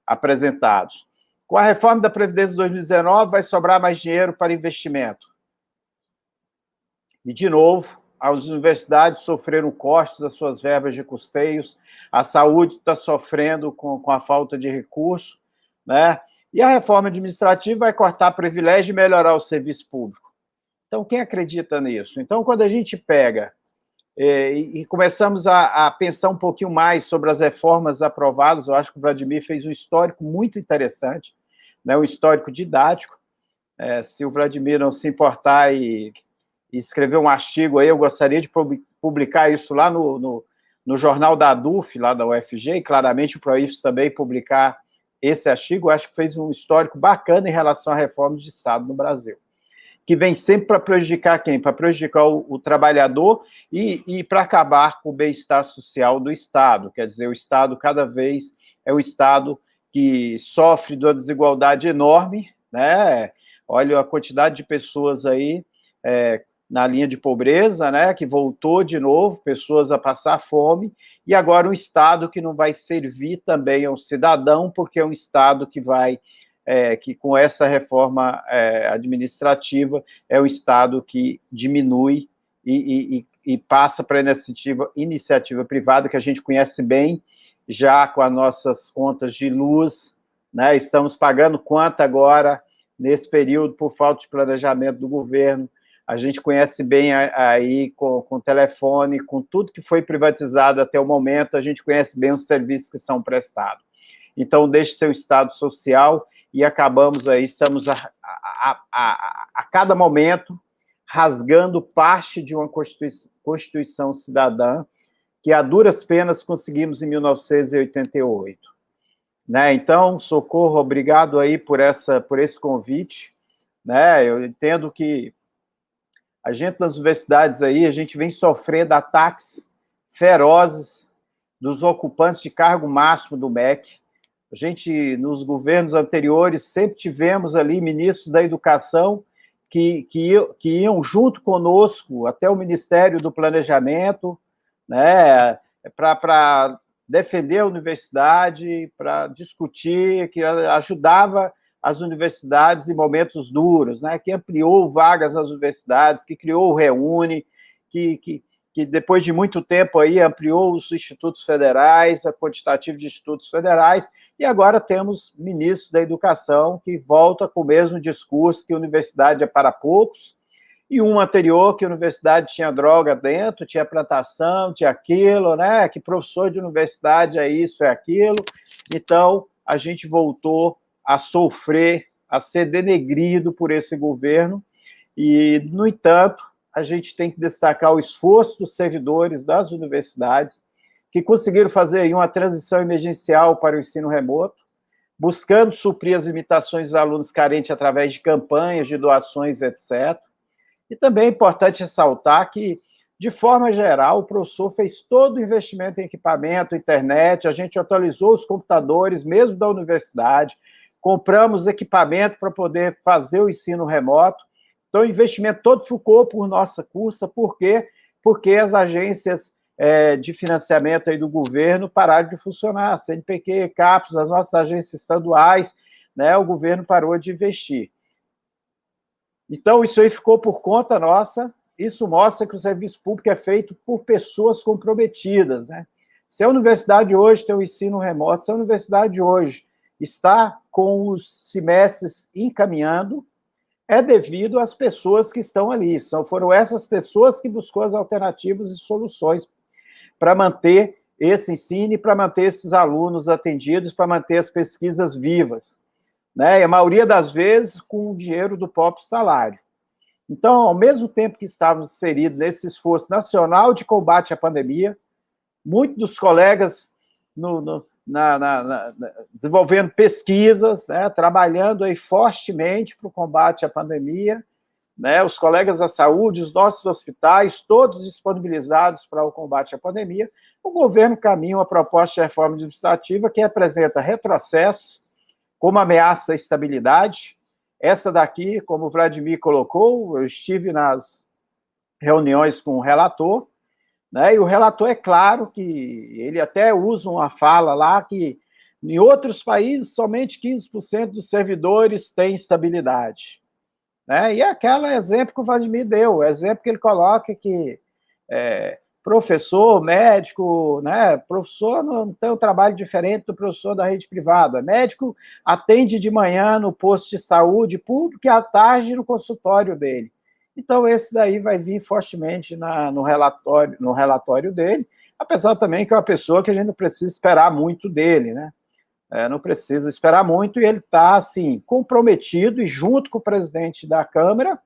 apresentados. Com a reforma da Previdência de 2019, vai sobrar mais dinheiro para investimento. E, de novo, as universidades sofreram cortes das suas verbas de custeios, a saúde está sofrendo com a falta de recurso, né? E a reforma administrativa vai cortar privilégio e melhorar o serviço público. Então, quem acredita nisso? Então, quando a gente pega e começamos a pensar um pouquinho mais sobre as reformas aprovadas, eu acho que o Vladimir fez um histórico muito interessante, né? Um histórico didático. Se o Vladimir não se importar e escrever um artigo aí, eu gostaria de publicar isso lá no jornal da ADUF, lá da UFG, e claramente o PROIFES também publicar esse artigo. Eu acho que fez um histórico bacana em relação à reforma de Estado no Brasil, que vem sempre para prejudicar quem? Para prejudicar o trabalhador e para acabar com o bem-estar social do Estado. Quer dizer, o Estado cada vez é um Estado que sofre de uma desigualdade enorme, né? Olha a quantidade de pessoas aí na linha de pobreza, né, que voltou de novo, pessoas a passar fome, e agora um Estado que não vai servir também ao cidadão, porque é um Estado que vai, que com essa reforma administrativa, é um Estado que diminui e passa para a iniciativa privada, que a gente conhece bem, já com as nossas contas de luz, né, estamos pagando quanto agora, nesse período, por falta de planejamento do governo. A gente conhece bem aí com telefone, com tudo que foi privatizado até o momento, a gente conhece bem os serviços que são prestados. Então, deixe seu Estado social e acabamos aí, estamos a cada momento rasgando parte de uma Constituição cidadã que, a duras penas, conseguimos em 1988. Né? Então, Socorro, obrigado aí por esse convite. Né? Eu entendo que a gente nas universidades aí, a gente vem sofrendo ataques ferozes dos ocupantes de cargo máximo do MEC. A gente, nos governos anteriores, sempre tivemos ali ministros da educação que iam junto conosco até o Ministério do Planejamento, né, para defender a universidade, para discutir, que ajudava as universidades em momentos duros, né, que ampliou vagas nas universidades, que criou o Reúne, que depois de muito tempo aí ampliou os institutos federais, a quantitativa de institutos federais, e agora temos ministros da educação que volta com o mesmo discurso que a universidade é para poucos, e um anterior que a universidade tinha droga dentro, tinha plantação, tinha aquilo, né, que professor de universidade é isso, é aquilo. Então, a gente voltou a sofrer, a ser denegrido por esse governo, e, no entanto, a gente tem que destacar o esforço dos servidores das universidades, que conseguiram fazer aí uma transição emergencial para o ensino remoto, buscando suprir as limitações dos alunos carentes através de campanhas, de doações, etc. E também é importante ressaltar que, de forma geral, o professor fez todo o investimento em equipamento, internet, a gente atualizou os computadores, mesmo da universidade, compramos equipamento para poder fazer o ensino remoto. Então, o investimento todo ficou por nossa custa. Por quê? Porque as agências de financiamento aí do governo pararam de funcionar, CNPq, CAPES, as nossas agências estaduais, né, o governo parou de investir. Então, isso aí ficou por conta nossa. Isso mostra que o serviço público é feito por pessoas comprometidas, né? Se a universidade hoje tem o ensino remoto, se a universidade hoje está com os semestres encaminhando, é devido às pessoas que estão ali. Foram essas pessoas que buscou as alternativas e soluções para manter esse ensino e para manter esses alunos atendidos, para manter as pesquisas vivas, né? E a maioria das vezes com o dinheiro do próprio salário. Então, ao mesmo tempo que estávamos inseridos nesse esforço nacional de combate à pandemia, muitos dos colegas desenvolvendo pesquisas, né, trabalhando aí fortemente para o combate à pandemia, né, os colegas da saúde, os nossos hospitais, todos disponibilizados para o combate à pandemia, o governo caminha uma proposta de reforma administrativa que apresenta retrocesso como ameaça à estabilidade. Essa daqui, como o Vladimir colocou, eu estive nas reuniões com o relator, né, e o relator é claro que ele até usa uma fala lá que em outros países somente 15% dos servidores têm estabilidade. Né? E é aquele exemplo que o Vladimir deu, o exemplo que ele coloca que professor, médico, né? Professor não tem um trabalho diferente do professor da rede privada. Médico atende de manhã no posto de saúde público e à tarde no consultório dele. Então, esse daí vai vir fortemente no relatório dele, apesar também que é uma pessoa que a gente não precisa esperar muito dele, né? Não precisa esperar muito, e ele está, assim, comprometido e junto com o presidente da Câmara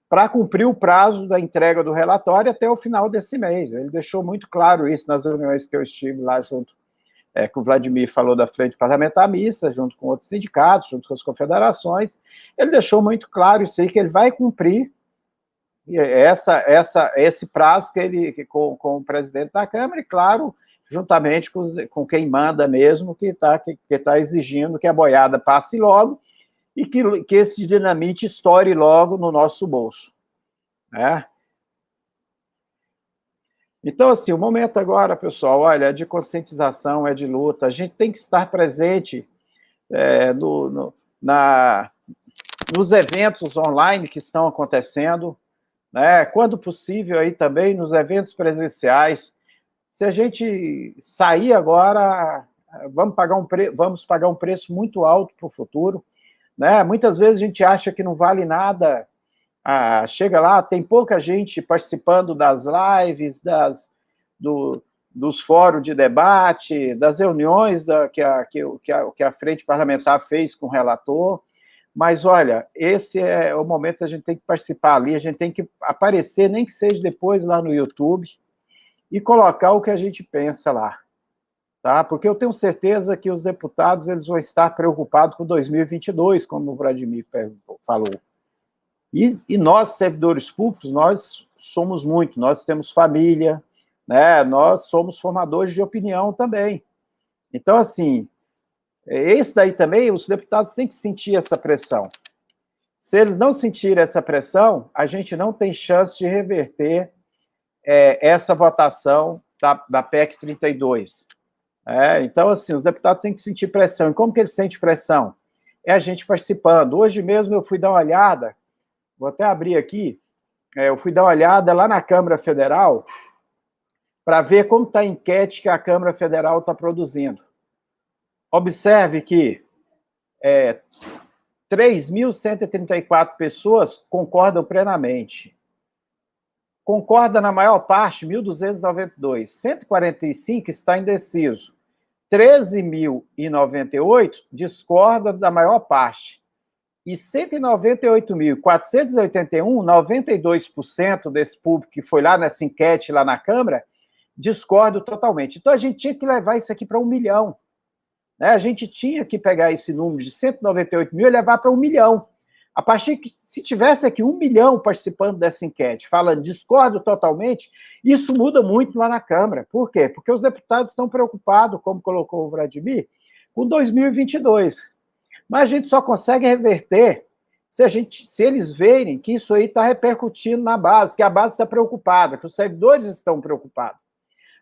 para cumprir o prazo da entrega do relatório até o final desse mês. Ele deixou muito claro isso nas reuniões que eu estive lá junto, que o Vladimir falou da Frente Parlamentar Mista, junto com outros sindicatos, junto com as confederações. Ele deixou muito claro isso aí, que ele vai cumprir esse prazo com o presidente da Câmara, e, claro, juntamente com quem manda mesmo, que está exigindo que a boiada passe logo e que esse dinamite estoure logo no nosso bolso. Né? Então, assim, o momento agora, pessoal, olha, é de conscientização, é de luta. A gente tem que estar presente nos eventos online que estão acontecendo, né? Quando possível, aí também nos eventos presenciais. Se a gente sair agora, vamos pagar um preço muito alto para o futuro, né? Muitas vezes a gente acha que não vale nada, chega lá, tem pouca gente participando das lives, dos fóruns de debate, das reuniões que a Frente Parlamentar fez com o relator, mas, olha, esse é o momento que a gente tem que participar ali, a gente tem que aparecer, nem que seja depois lá no YouTube, e colocar o que a gente pensa lá, tá? Porque eu tenho certeza que os deputados eles vão estar preocupados com 2022, como o Vladimir falou. E nós, servidores públicos, nós somos muito, nós temos família, né? Nós somos formadores de opinião também. Então, assim, esse daí também, os deputados têm que sentir essa pressão. Se eles não sentirem essa pressão, a gente não tem chance de reverter essa votação da PEC 32. Então, assim, os deputados têm que sentir pressão. E como que eles sentem pressão? É a gente participando. Hoje mesmo eu fui dar uma olhada, vou até abrir aqui, eu fui dar uma olhada lá na Câmara Federal para ver como está a enquete que a Câmara Federal está produzindo. Observe que 3.134 pessoas concordam plenamente. Concorda na maior parte, 1.292. 145 está indeciso. 13.098 discorda da maior parte. E 198.481, 92% desse público que foi lá nessa enquete lá na Câmara, discorda totalmente. Então, a gente tinha que levar isso aqui para 1 milhão. né? A gente tinha que pegar esse número de 198 mil e levar para 1 milhão. A partir que, se tivesse aqui 1 milhão participando dessa enquete, falando discordo totalmente, isso muda muito lá na Câmara. Por quê? Porque os deputados estão preocupados, como colocou o Vladimir, com 2022. Mas a gente só consegue reverter se eles verem que isso aí está repercutindo na base, que a base está preocupada, que os servidores estão preocupados.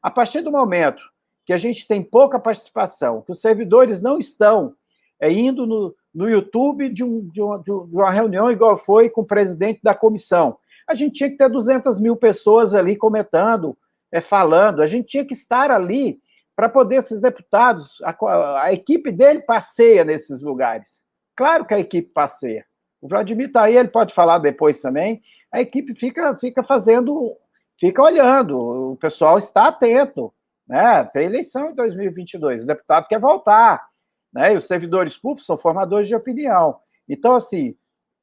A partir do momento que a gente tem pouca participação, que os servidores não estão indo no YouTube de uma reunião igual foi com o presidente da comissão, a gente tinha que ter 200 mil pessoas ali comentando, falando, a gente tinha que estar ali para poder esses deputados, a equipe dele passeia nesses lugares. Claro que a equipe passeia. O Vladimir está aí, ele pode falar depois também. A equipe fica fazendo, fica olhando, o pessoal está atento, né? Tem eleição em 2022, o deputado quer voltar, né? E os servidores públicos são formadores de opinião. Então, assim,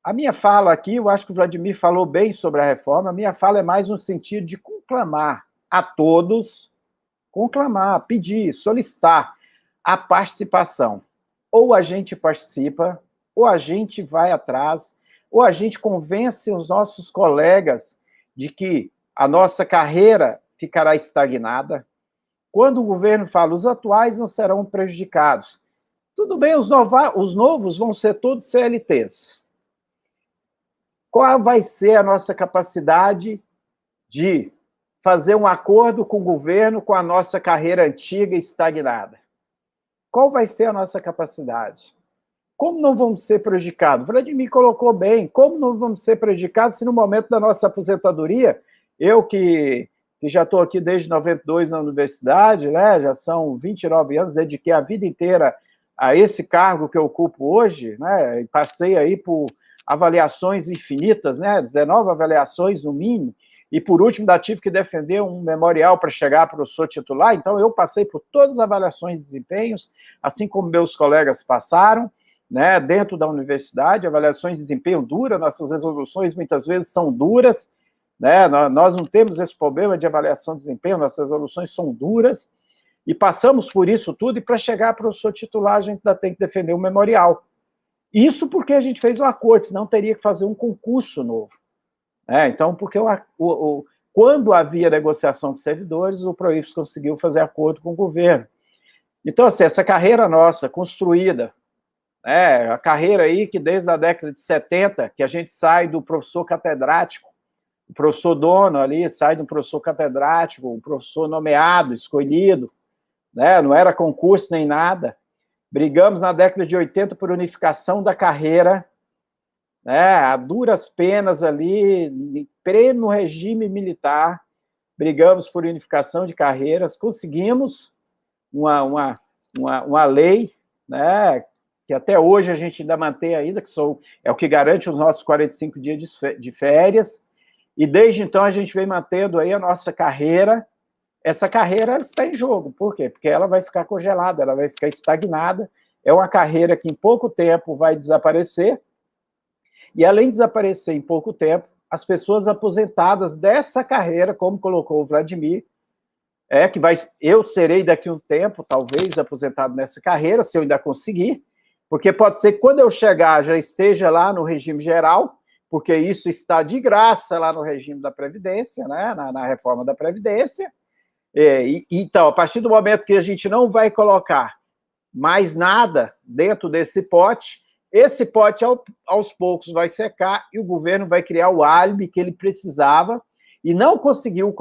a minha fala aqui, eu acho que o Vladimir falou bem sobre a reforma, a minha fala é mais no sentido de conclamar a todos, pedir, solicitar a participação. Ou a gente participa, ou a gente vai atrás, ou a gente convence os nossos colegas de que a nossa carreira ficará estagnada. Quando o governo fala, os atuais não serão prejudicados. Tudo bem, os novos vão ser todos CLTs. Qual vai ser a nossa capacidade de fazer um acordo com o governo com a nossa carreira antiga e estagnada? Qual vai ser a nossa capacidade? Como não vamos ser prejudicados? O Vladimir colocou bem, como não vamos ser prejudicados se no momento da nossa aposentadoria, eu que já estou aqui desde 92 na universidade, né, já são 29 anos, dediquei a vida inteira a esse cargo que eu ocupo hoje, né, e passei aí por avaliações infinitas, né, 19 avaliações no mínimo, e por último ainda tive que defender um memorial para chegar a professor titular, então eu passei por todas as avaliações de desempenhos, assim como meus colegas passaram, né, dentro da universidade, avaliações de desempenho duras, nossas resoluções muitas vezes são duras, né, nós não temos esse problema de avaliação de desempenho, nossas resoluções são duras, e passamos por isso tudo, e para chegar a professor titular a gente ainda tem que defender um memorial. Isso porque a gente fez um acordo, senão teria que fazer um concurso novo. Então, porque quando havia negociação com servidores, o Proifes conseguiu fazer acordo com o governo. Então, assim, essa carreira nossa, construída, a carreira aí que desde a década de 70, que a gente sai do professor catedrático, o professor dono ali sai do professor catedrático, o professor nomeado, escolhido, né? Não era concurso nem nada. Brigamos na década de 80 por unificação da carreira, né, a duras penas ali, em pleno regime militar, brigamos por unificação de carreiras, conseguimos uma lei, né, que até hoje a gente ainda mantém ainda, que é o que garante os nossos 45 dias de férias, e desde então a gente vem mantendo aí a nossa carreira. Essa carreira ela está em jogo, por quê? Porque ela vai ficar congelada, ela vai ficar estagnada, é uma carreira que em pouco tempo vai desaparecer, e além de desaparecer em pouco tempo, as pessoas aposentadas dessa carreira, como colocou o Vladimir, eu serei daqui a um tempo, talvez, aposentado nessa carreira, se eu ainda conseguir, porque pode ser que quando eu chegar já esteja lá no regime geral, porque isso está de graça lá no regime da Previdência, né, na reforma da Previdência. Então, a partir do momento que a gente não vai colocar mais nada dentro desse pote, esse pote, aos poucos, vai secar e o governo vai criar o álibi que ele precisava e não conseguiu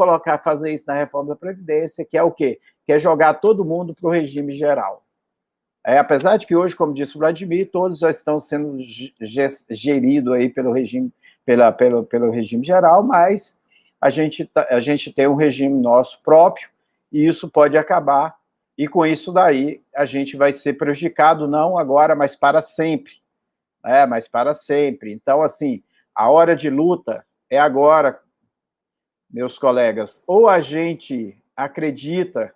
fazer isso na reforma da Previdência, que é o quê? Que é jogar todo mundo para o regime geral. Apesar de que hoje, como disse o Vladimir, todos já estão sendo geridos aí pelo regime geral, mas a gente tem um regime nosso próprio e isso pode acabar, e com isso daí a gente vai ser prejudicado, não agora, mas para sempre. Mas para sempre. Então, assim, a hora de luta é agora, meus colegas. Ou a gente acredita,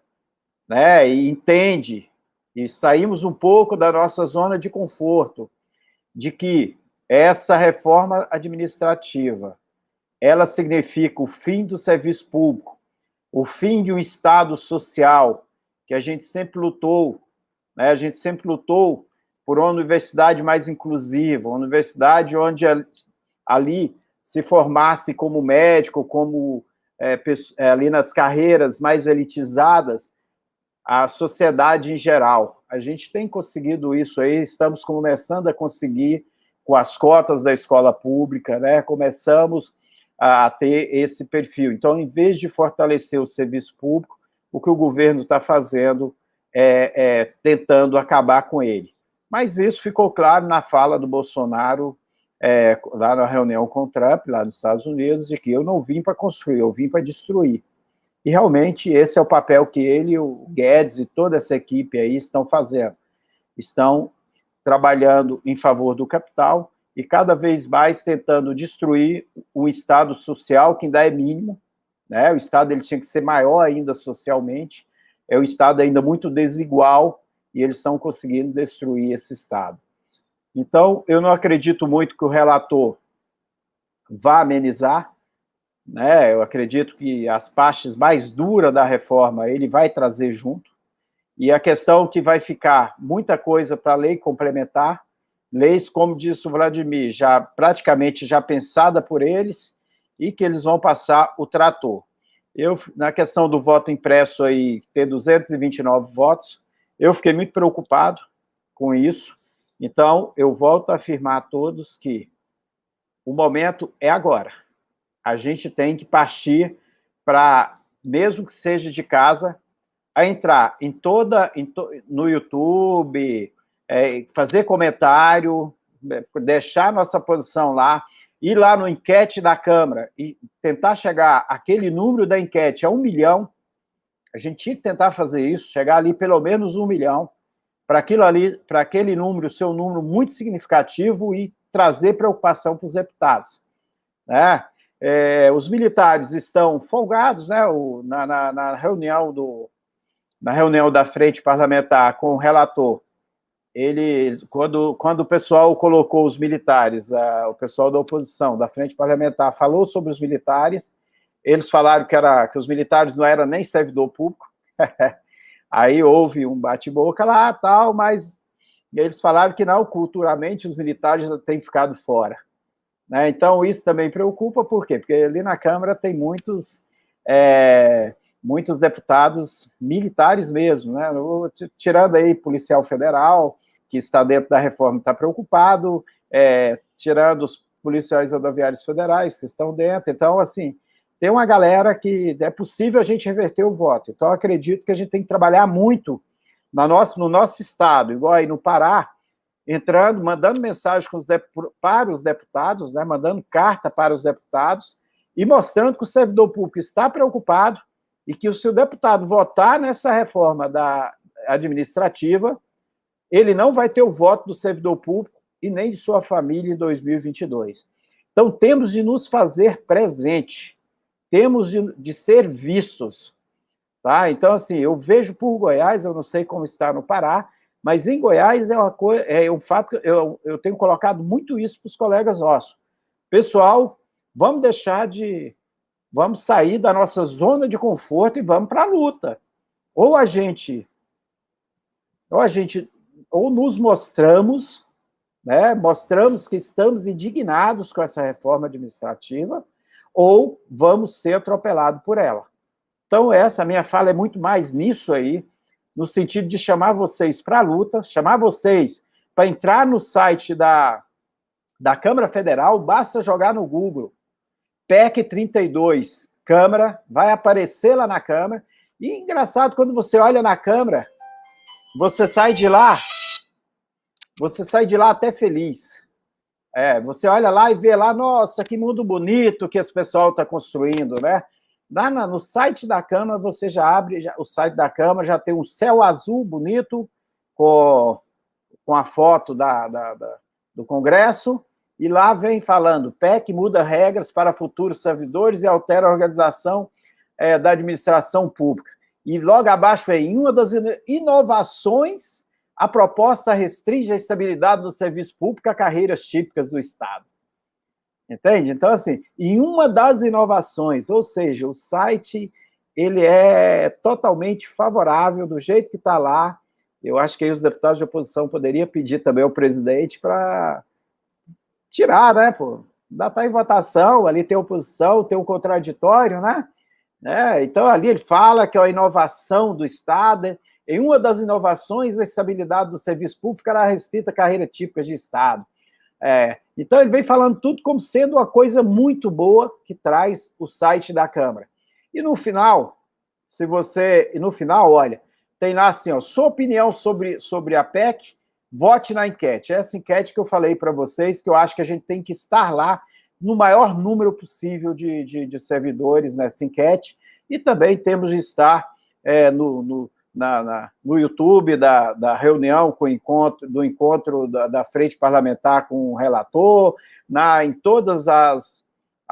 né, e entende, e saímos um pouco da nossa zona de conforto, de que essa reforma administrativa, ela significa o fim do serviço público, o fim de um Estado social, que a gente sempre lutou, né? A gente sempre lutou por uma universidade mais inclusiva, uma universidade onde ali se formasse como médico, como ali nas carreiras mais elitizadas, a sociedade em geral. A gente tem conseguido isso aí, estamos começando a conseguir com as cotas da escola pública, né? Começamos a ter esse perfil. Então, em vez de fortalecer o serviço público, o que o governo está fazendo é tentando acabar com ele. Mas isso ficou claro na fala do Bolsonaro, lá na reunião com o Trump, lá nos Estados Unidos, de que eu não vim para construir, eu vim para destruir. E realmente esse é o papel que ele, o Guedes e toda essa equipe aí estão fazendo. Estão trabalhando em favor do capital e cada vez mais tentando destruir o Estado social, que ainda é mínimo, né? O Estado ele tinha que ser maior ainda socialmente, é um Estado ainda muito desigual e eles estão conseguindo destruir esse Estado. Então, eu não acredito muito que o relator vá amenizar, né? Eu acredito que as partes mais duras da reforma ele vai trazer junto, e a questão que vai ficar muita coisa para lei complementar, leis, como disse o Vladimir, já praticamente já pensada por eles, e que eles vão passar o trator. Eu, na questão do voto impresso aí, ter 229 votos, eu fiquei muito preocupado com isso, então eu volto a afirmar a todos que o momento é agora. A gente tem que partir para, mesmo que seja de casa, a entrar no YouTube, fazer comentário, deixar nossa posição lá, ir lá no enquete da Câmara e tentar chegar aquele número da enquete a 1 milhão. A gente tinha que tentar fazer isso, chegar ali pelo menos 1 milhão, para aquilo ali, para aquele número ser um número muito significativo e trazer preocupação para os deputados, né? Os militares estão folgados, né? Na reunião da frente parlamentar com o relator, quando o pessoal colocou os militares, o pessoal da oposição, da frente parlamentar, falou sobre os militares, eles falaram que os militares não eram nem servidor público, aí houve um bate-boca lá, tal, mas eles falaram que não, culturalmente os militares têm ficado fora, né? Então isso também preocupa, por quê? Porque ali na Câmara tem muitos deputados militares mesmo, né? Tirando aí policial federal, que está dentro da reforma, está preocupado, tirando os policiais rodoviários federais, que estão dentro. Então, assim, tem uma galera que é possível a gente reverter o voto. Então, acredito que a gente tem que trabalhar muito no nosso estado, igual aí no Pará, entrando, mandando mensagem para os deputados, né? Mandando carta para os deputados e mostrando que o servidor público está preocupado e que se o deputado votar nessa reforma administrativa, ele não vai ter o voto do servidor público e nem de sua família em 2022. Então, temos de nos fazer presente, temos de ser vistos, tá? Então, assim, eu vejo por Goiás, eu não sei como está no Pará, mas em Goiás é um fato que eu tenho colocado muito isso para os colegas nossos. Pessoal, vamos sair da nossa zona de conforto e vamos para a luta. Ou nos mostramos, né, mostramos que estamos indignados com essa reforma administrativa, ou vamos ser atropelados por ela. Então, a minha fala é muito mais nisso aí, no sentido de chamar vocês para a luta, chamar vocês para entrar no site da Câmara Federal, basta jogar no Google, PEC 32, Câmara, vai aparecer lá na Câmara, e engraçado, quando você olha na Câmara, você sai de lá até feliz. Você olha lá e vê lá, nossa, que mundo bonito que esse pessoal está construindo, né? No site da Câmara, você já abre, o site da Câmara já tem um céu azul bonito, com a foto do Congresso, e lá vem falando, PEC muda regras para futuros servidores e altera a organização da administração pública. E logo abaixo vem, em uma das inovações, a proposta restringe a estabilidade do serviço público a carreiras típicas do Estado. Entende? Então, assim, em uma das inovações, ou seja, o site ele é totalmente favorável, do jeito que está lá, Eu acho que aí os deputados de oposição poderiam pedir também ao presidente para tirar, né, pô? Ainda está em votação, ali tem oposição, tem um contraditório, né? Então, ali ele fala que é a inovação do Estado. Em uma das inovações, a estabilidade do serviço público era restrita à carreira típica de Estado. Então, ele vem falando tudo como sendo uma coisa muito boa que traz o site da Câmara. E no final, olha, tem lá assim, ó, sua opinião sobre a PEC, vote na enquete. Essa enquete que eu falei para vocês, que eu acho que a gente tem que estar lá no maior número possível de servidores nessa enquete, e também temos de estar no YouTube da reunião do encontro da frente parlamentar com o relator, em todas as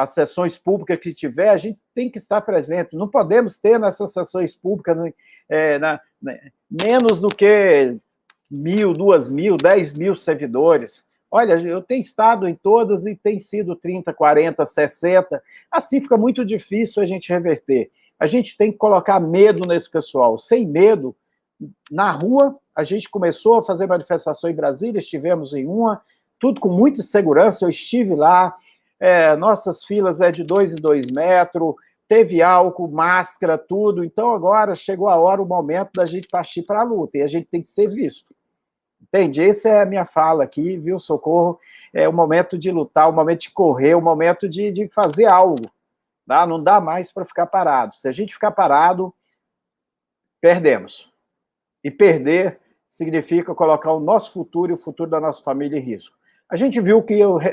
sessões públicas que tiver, a gente tem que estar presente. Não podemos ter nessas sessões públicas menos do que 1.000, 2.000, 10.000 servidores. Olha, eu tenho estado em todas e tem sido 30, 40, 60. Assim fica muito difícil a gente reverter. A gente tem que colocar medo nesse pessoal. Sem medo, na rua, a gente começou a fazer manifestação em Brasília, estivemos em uma, tudo com muita segurança, eu estive lá, nossas filas de 2 em 2 metros, teve álcool, máscara, tudo. Então, agora chegou a hora, o momento da gente partir para a luta, e a gente tem que ser visto. Entende? Essa é a minha fala aqui, viu, Socorro? É o momento de lutar, o momento de correr, o momento de fazer algo. Tá? Não dá mais para ficar parado. Se a gente ficar parado, perdemos. E perder significa colocar o nosso futuro e o futuro da nossa família em risco. A gente viu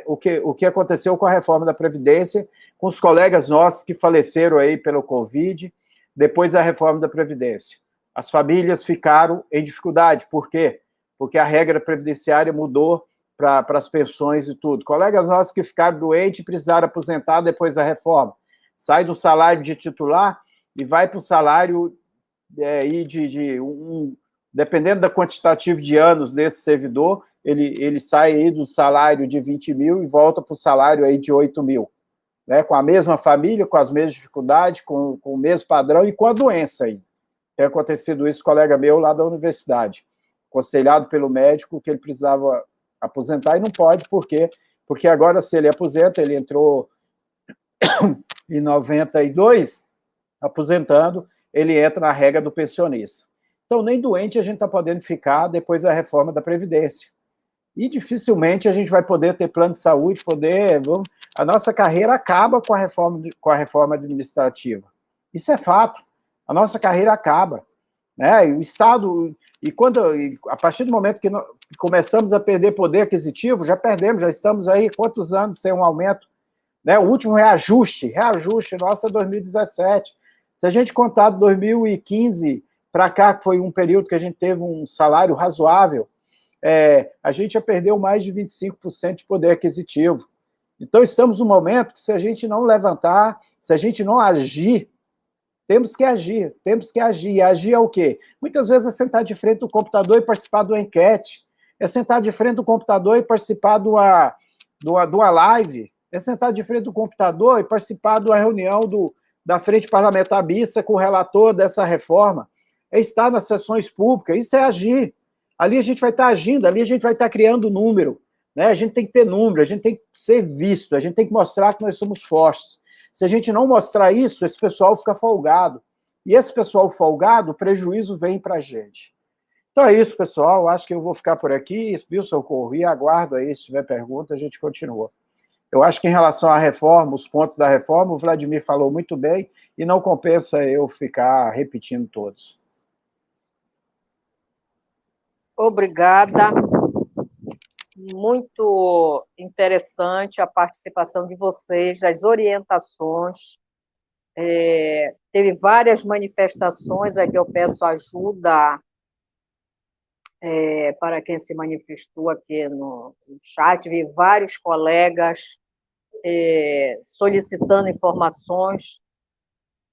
o que aconteceu com a reforma da Previdência, com os colegas nossos que faleceram aí pelo Covid, depois da reforma da Previdência. As famílias ficaram em dificuldade. Por quê? Porque a regra previdenciária mudou para as pensões e tudo. Colegas nossos que ficaram doentes e precisaram aposentar depois da reforma. Sai do salário de titular e vai para o salário dependendo da quantitativa de anos desse servidor, ele sai aí do salário de 20 mil e volta para o salário aí de 8 mil. Né? Com a mesma família, com as mesmas dificuldades, com o mesmo padrão e com a doença aí. Tem acontecido isso com um colega meu lá da universidade, aconselhado pelo médico que ele precisava aposentar e não pode, por quê? Porque agora, se ele aposenta, ele entrou em 92, aposentando, ele entra na regra do pensionista. Então, nem doente a gente está podendo ficar depois da reforma da Previdência. E dificilmente a gente vai poder ter plano de saúde, a nossa carreira acaba com a reforma administrativa. Isso é fato. A nossa carreira acaba. Né? E o Estado, a partir do momento que começamos a perder poder aquisitivo, já perdemos, já estamos aí quantos anos sem um aumento? Né? O último reajuste nosso é 2017. Se a gente contar de 2015 para cá, que foi um período que a gente teve um salário razoável, a gente já perdeu mais de 25% de poder aquisitivo. Então, estamos num momento que, se a gente não levantar, se a gente não agir, temos que agir. E agir é o quê? Muitas vezes é sentar de frente do computador e participar de uma enquete, é sentar de frente do computador e participar de uma live, é sentar de frente do computador e participar de uma reunião da Frente Parlamentar Mista com o relator dessa reforma, é estar nas sessões públicas, isso é agir. Ali a gente vai estar agindo, ali a gente vai estar criando número, né? A gente tem que ter número, a gente tem que ser visto, a gente tem que mostrar que nós somos fortes. Se a gente não mostrar isso, esse pessoal fica folgado. E esse pessoal folgado, o prejuízo vem para a gente. Então é isso, pessoal. Acho que eu vou ficar por aqui, viu, Socorro? E aguardo aí, se tiver pergunta, a gente continua. Eu acho que em relação à reforma, os pontos da reforma, o Vladimir falou muito bem e não compensa eu ficar repetindo todos. Obrigada. Muito interessante a participação de vocês, as orientações. Teve várias manifestações, aqui eu peço ajuda para quem se manifestou aqui no chat, vi vários colegas solicitando informações.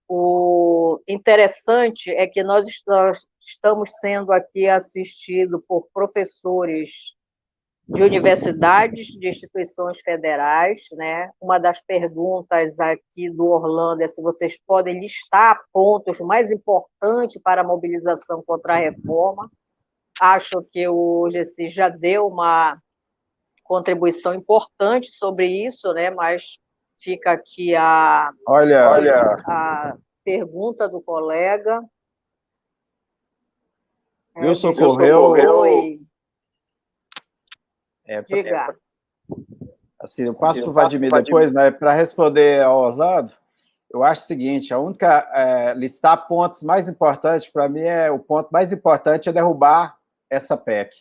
O interessante é que nós estamos sendo aqui assistidos por professores de universidades, de instituições federais, né? Uma das perguntas aqui do Orlando é se vocês podem listar pontos mais importantes para a mobilização contra a reforma. Acho que o GC já deu uma contribuição importante sobre isso, né? Mas fica aqui a pergunta do colega. Viu, Socorro? Oi. Diga. Assim, eu passo para o Vladimir depois, mas para responder ao Orlando, eu acho o seguinte, a única listar pontos mais importantes, para mim, o ponto mais importante é derrubar essa PEC.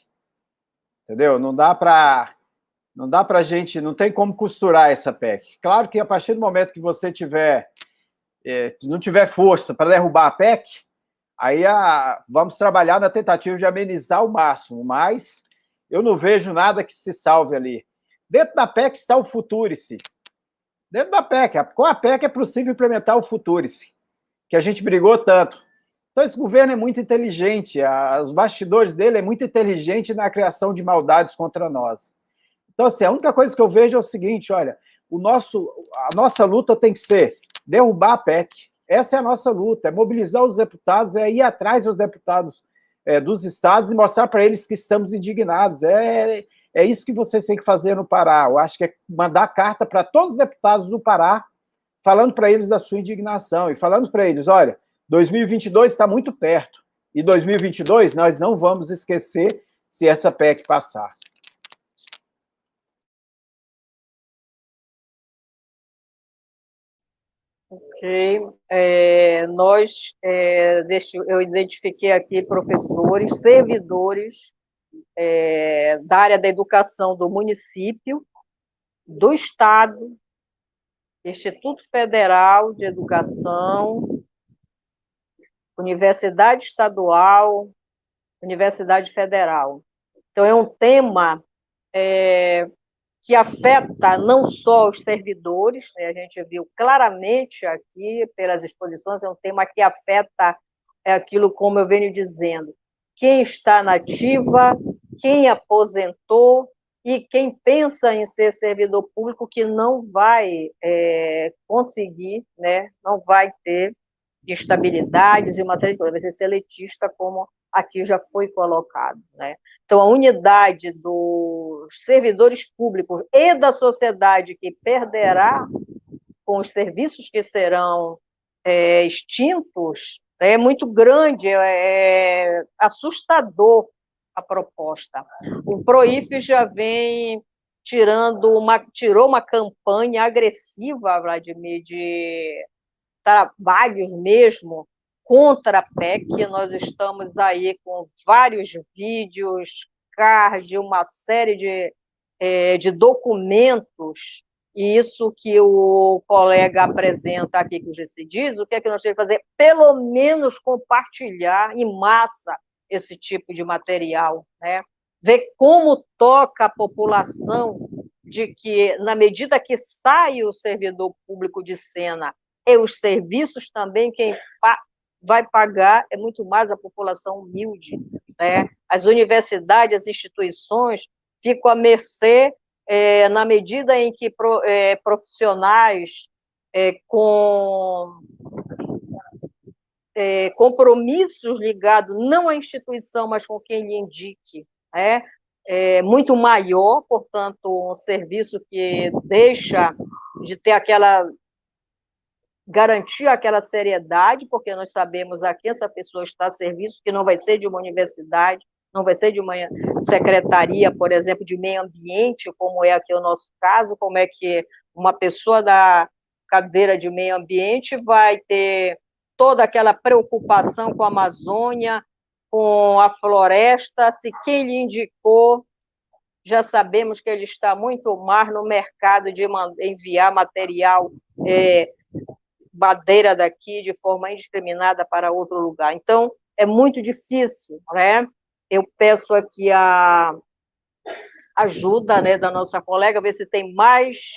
Entendeu? Não dá para gente, não tem como costurar essa PEC. Claro que a partir do momento que você não tiver força para derrubar a PEC, aí vamos trabalhar na tentativa de amenizar o máximo, mas eu não vejo nada que se salve ali. Dentro da PEC está o Futurice. Dentro da PEC. Com a PEC é possível implementar o Futurice, que a gente brigou tanto. Então, esse governo é muito inteligente, os bastidores dele é muito inteligente na criação de maldades contra nós. Então, assim, a única coisa que eu vejo é o seguinte, olha, a nossa luta tem que ser derrubar a PEC. Essa é a nossa luta, é mobilizar os deputados, é ir atrás dos deputados dos estados e mostrar para eles que estamos indignados. É isso que vocês têm que fazer no Pará. Eu acho que é mandar carta para todos os deputados do Pará, falando para eles da sua indignação e falando para eles, olha, 2022 está muito perto, e 2022 nós não vamos esquecer se essa PEC passar. Ok. Eu identifiquei aqui professores, servidores da área da educação do município, do Estado, Instituto Federal de Educação, Universidade Estadual, Universidade Federal. Então, é um tema que afeta não só os servidores, né? A gente viu claramente aqui pelas exposições, é um tema que afeta aquilo, como eu venho dizendo, quem está na ativa, quem aposentou e quem pensa em ser servidor público que não vai conseguir, né? Não vai ter estabilidades e uma série de coisas, vai ser seletista, como aqui já foi colocado, né? Então, a unidade dos servidores públicos e da sociedade que perderá com os serviços que serão extintos é muito grande, é assustador a proposta. O PROIF já vem tirou uma campanha agressiva, Vladimir, de trabalhos mesmo contra a PEC. Nós estamos aí com vários vídeos, card, uma série de documentos, e isso que o colega apresenta aqui, que o GC diz, o que é que nós temos que fazer? Pelo menos compartilhar em massa esse tipo de material, né? Ver como toca a população de que, na medida que sai o servidor público de cena, e os serviços também, quem vai pagar é muito mais a população humilde, né? As universidades, as instituições ficam à mercê, na medida em que profissionais com compromissos ligados não à instituição, mas com quem lhe indique, né? Muito maior, portanto, um serviço que deixa de ter garantir aquela seriedade, porque nós sabemos a quem essa pessoa está a serviço, que não vai ser de uma universidade, não vai ser de uma secretaria, por exemplo, de meio ambiente, como é aqui o nosso caso, como é que uma pessoa da cadeira de meio ambiente vai ter toda aquela preocupação com a Amazônia, com a floresta, se quem lhe indicou, já sabemos que ele está muito mais no mercado de enviar material madeira daqui de forma indiscriminada para outro lugar. Então, é muito difícil, né? Eu peço aqui a ajuda, né, da nossa colega, ver se tem mais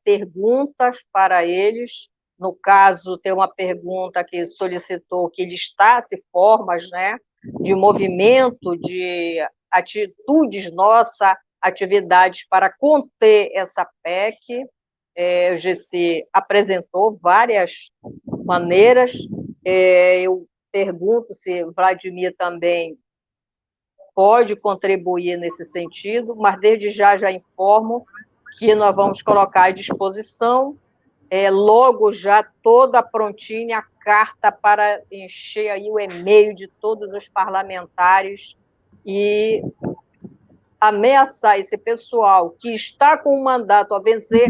perguntas para eles. No caso, tem uma pergunta que solicitou que listasse formas, né, de movimento, de atitudes nossas, atividades para conter essa PEC. O GC apresentou várias maneiras. Eu pergunto se Vladimir também pode contribuir nesse sentido, mas desde já informo que nós vamos colocar à disposição, logo já toda prontinha, a carta para encher aí o e-mail de todos os parlamentares e ameaçar esse pessoal que está com o mandato a vencer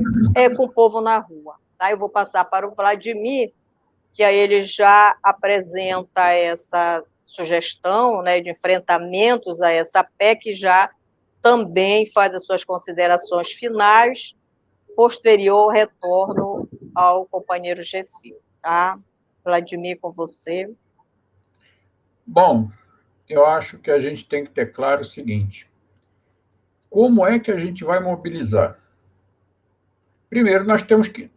com o povo na rua. Tá? Eu vou passar para o Vladimir, que aí ele já apresenta essa sugestão, né, de enfrentamentos a essa PEC, já também faz as suas considerações finais, posterior retorno ao companheiro Gessi. Tá? Vladimir, com você. Bom, eu acho que a gente tem que ter claro o seguinte: como é que a gente vai mobilizar? Primeiro, nós temos que,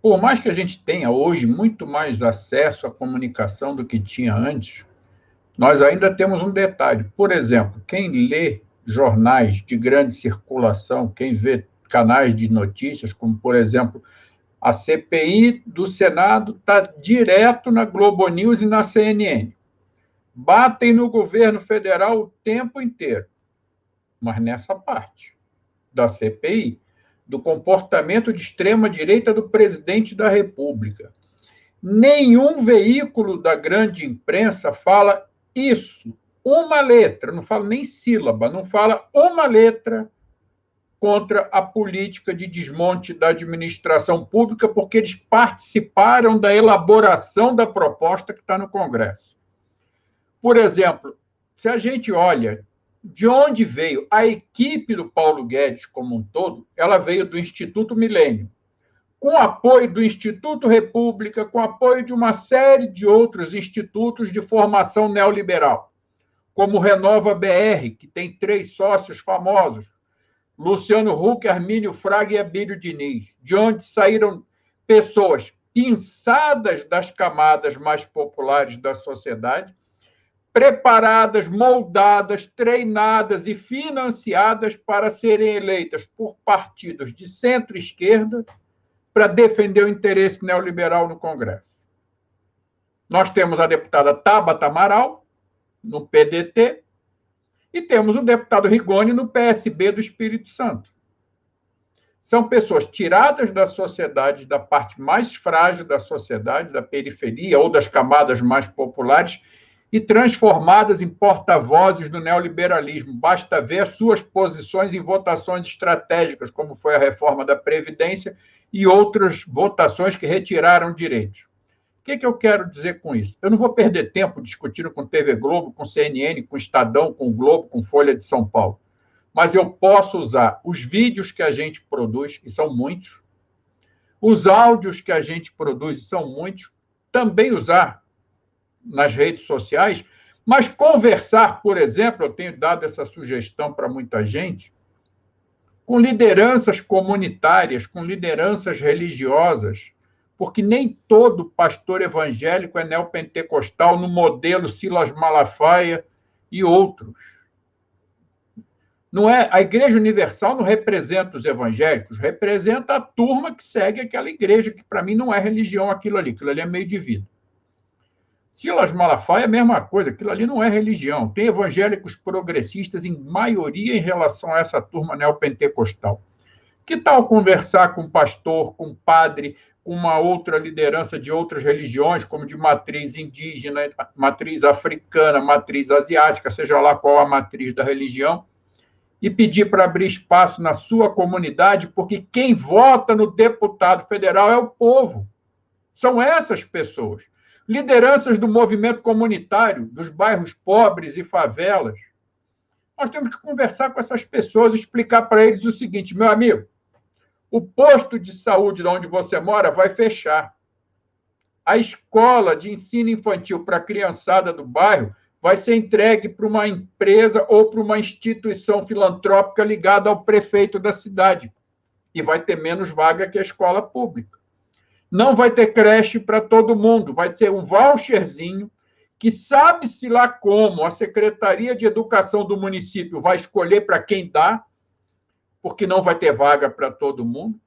por mais que a gente tenha hoje muito mais acesso à comunicação do que tinha antes, nós ainda temos um detalhe. Por exemplo, quem lê jornais de grande circulação, quem vê canais de notícias, como, por exemplo, a CPI do Senado está direto na Globo News e na CNN. Batem no governo federal o tempo inteiro. Mas nessa parte da CPI, do comportamento de extrema-direita do presidente da República, nenhum veículo da grande imprensa fala isso, uma letra, não fala nem sílaba, não fala uma letra contra a política de desmonte da administração pública, porque eles participaram da elaboração da proposta que está no Congresso. Por exemplo, se a gente olha de onde veio a equipe do Paulo Guedes como um todo, ela veio do Instituto Milênio, com apoio do Instituto República, com apoio de uma série de outros institutos de formação neoliberal, como o Renova BR, que tem 3 sócios famosos, Luciano Huck, Armínio Fraga e Abílio Diniz, de onde saíram pessoas pinçadas das camadas mais populares da sociedade, preparadas, moldadas, treinadas e financiadas para serem eleitas por partidos de centro-esquerda para defender o interesse neoliberal no Congresso. Nós temos a deputada Tabata Amaral, no PDT, e temos o deputado Rigoni, no PSB do Espírito Santo. São pessoas tiradas da sociedade, da parte mais frágil da sociedade, da periferia ou das camadas mais populares, e transformadas em porta-vozes do neoliberalismo. Basta ver as suas posições em votações estratégicas, como foi a reforma da Previdência e outras votações que retiraram direitos. O que eu quero dizer com isso? Eu não vou perder tempo discutindo com TV Globo, com CNN, com Estadão, com Globo, com Folha de São Paulo. Mas eu posso usar os vídeos que a gente produz, e são muitos, os áudios que a gente produz, e são muitos, também usar nas redes sociais, mas conversar, por exemplo, eu tenho dado essa sugestão para muita gente, com lideranças comunitárias, com lideranças religiosas, porque nem todo pastor evangélico é neopentecostal no modelo Silas Malafaia e outros. Não é, a Igreja Universal não representa os evangélicos, representa a turma que segue aquela igreja, que para mim não é religião aquilo ali é meio de vida. Silas Malafaia é a mesma coisa, aquilo ali não é religião. Tem evangélicos progressistas em maioria em relação a essa turma neopentecostal. Que tal conversar com pastor, com padre, com uma outra liderança de outras religiões, como de matriz indígena, matriz africana, matriz asiática, seja lá qual a matriz da religião, e pedir para abrir espaço na sua comunidade, porque quem vota no deputado federal é o povo. São essas pessoas. Lideranças do movimento comunitário, dos bairros pobres e favelas. Nós temos que conversar com essas pessoas e explicar para eles o seguinte: meu amigo, o posto de saúde de onde você mora vai fechar. A escola de ensino infantil para a criançada do bairro vai ser entregue para uma empresa ou para uma instituição filantrópica ligada ao prefeito da cidade. E vai ter menos vaga que a escola pública. Não vai ter creche para todo mundo, vai ter um voucherzinho que sabe-se lá como a Secretaria de Educação do município vai escolher para quem dá, porque não vai ter vaga para todo mundo.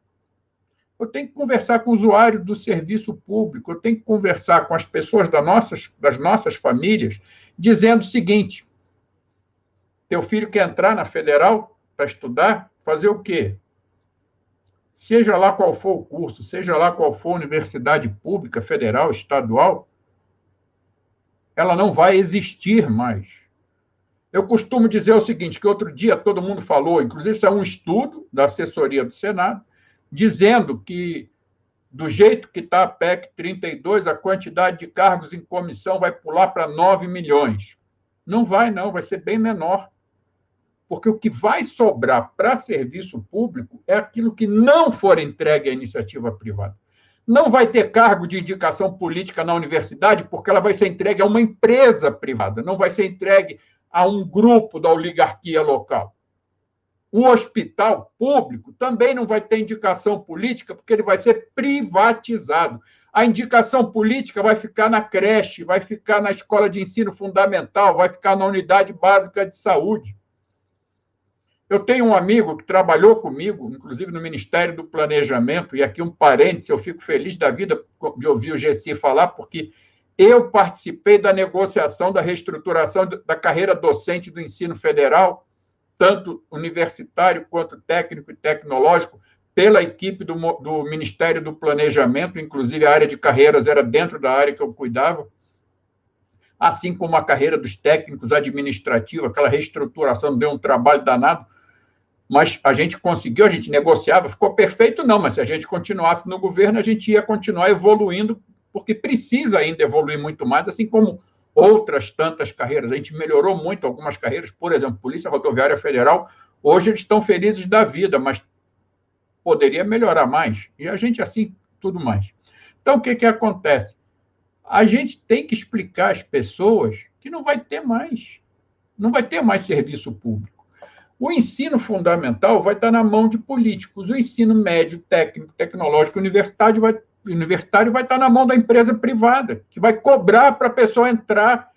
Eu tenho que conversar com o usuário do serviço público, eu tenho que conversar com as pessoas das nossas famílias, dizendo o seguinte: Teu filho quer entrar na federal para estudar? Fazer o quê? Seja lá qual for o curso, seja lá qual for a universidade pública, federal, estadual, ela não vai existir mais. Eu costumo dizer o seguinte, que outro dia todo mundo falou, inclusive isso é um estudo da assessoria do Senado, dizendo que, do jeito que está a PEC 32, a quantidade de cargos em comissão vai pular para 9 milhões. Não vai, não, vai ser bem menor. Porque o que vai sobrar para serviço público é aquilo que não for entregue à iniciativa privada. Não vai ter cargo de indicação política na universidade, porque ela vai ser entregue a uma empresa privada, não vai ser entregue a um grupo da oligarquia local. O hospital público também não vai ter indicação política, porque ele vai ser privatizado. A indicação política vai ficar na creche, vai ficar na escola de ensino fundamental, vai ficar na unidade básica de saúde. Eu tenho um amigo que trabalhou comigo, inclusive no Ministério do Planejamento, e aqui um parênteses, eu fico feliz da vida de ouvir o Gessi falar, porque eu participei da negociação da reestruturação da carreira docente do ensino federal, tanto universitário quanto técnico e tecnológico, pela equipe do Ministério do Planejamento, inclusive a área de carreiras era dentro da área que eu cuidava, assim como a carreira dos técnicos administrativos, aquela reestruturação deu um trabalho danado, mas a gente conseguiu, a gente negociava, ficou perfeito não, mas se a gente continuasse no governo, a gente ia continuar evoluindo, porque precisa ainda evoluir muito mais, assim como outras tantas carreiras. A gente melhorou muito algumas carreiras, por exemplo, Polícia Rodoviária Federal, hoje eles estão felizes da vida, mas poderia melhorar mais, e a gente assim, tudo mais. Então, o que acontece? A gente tem que explicar às pessoas que não vai ter mais serviço público. O ensino fundamental vai estar na mão de políticos, o ensino médio, técnico, tecnológico, universitário vai estar na mão da empresa privada, que vai cobrar para a pessoa entrar.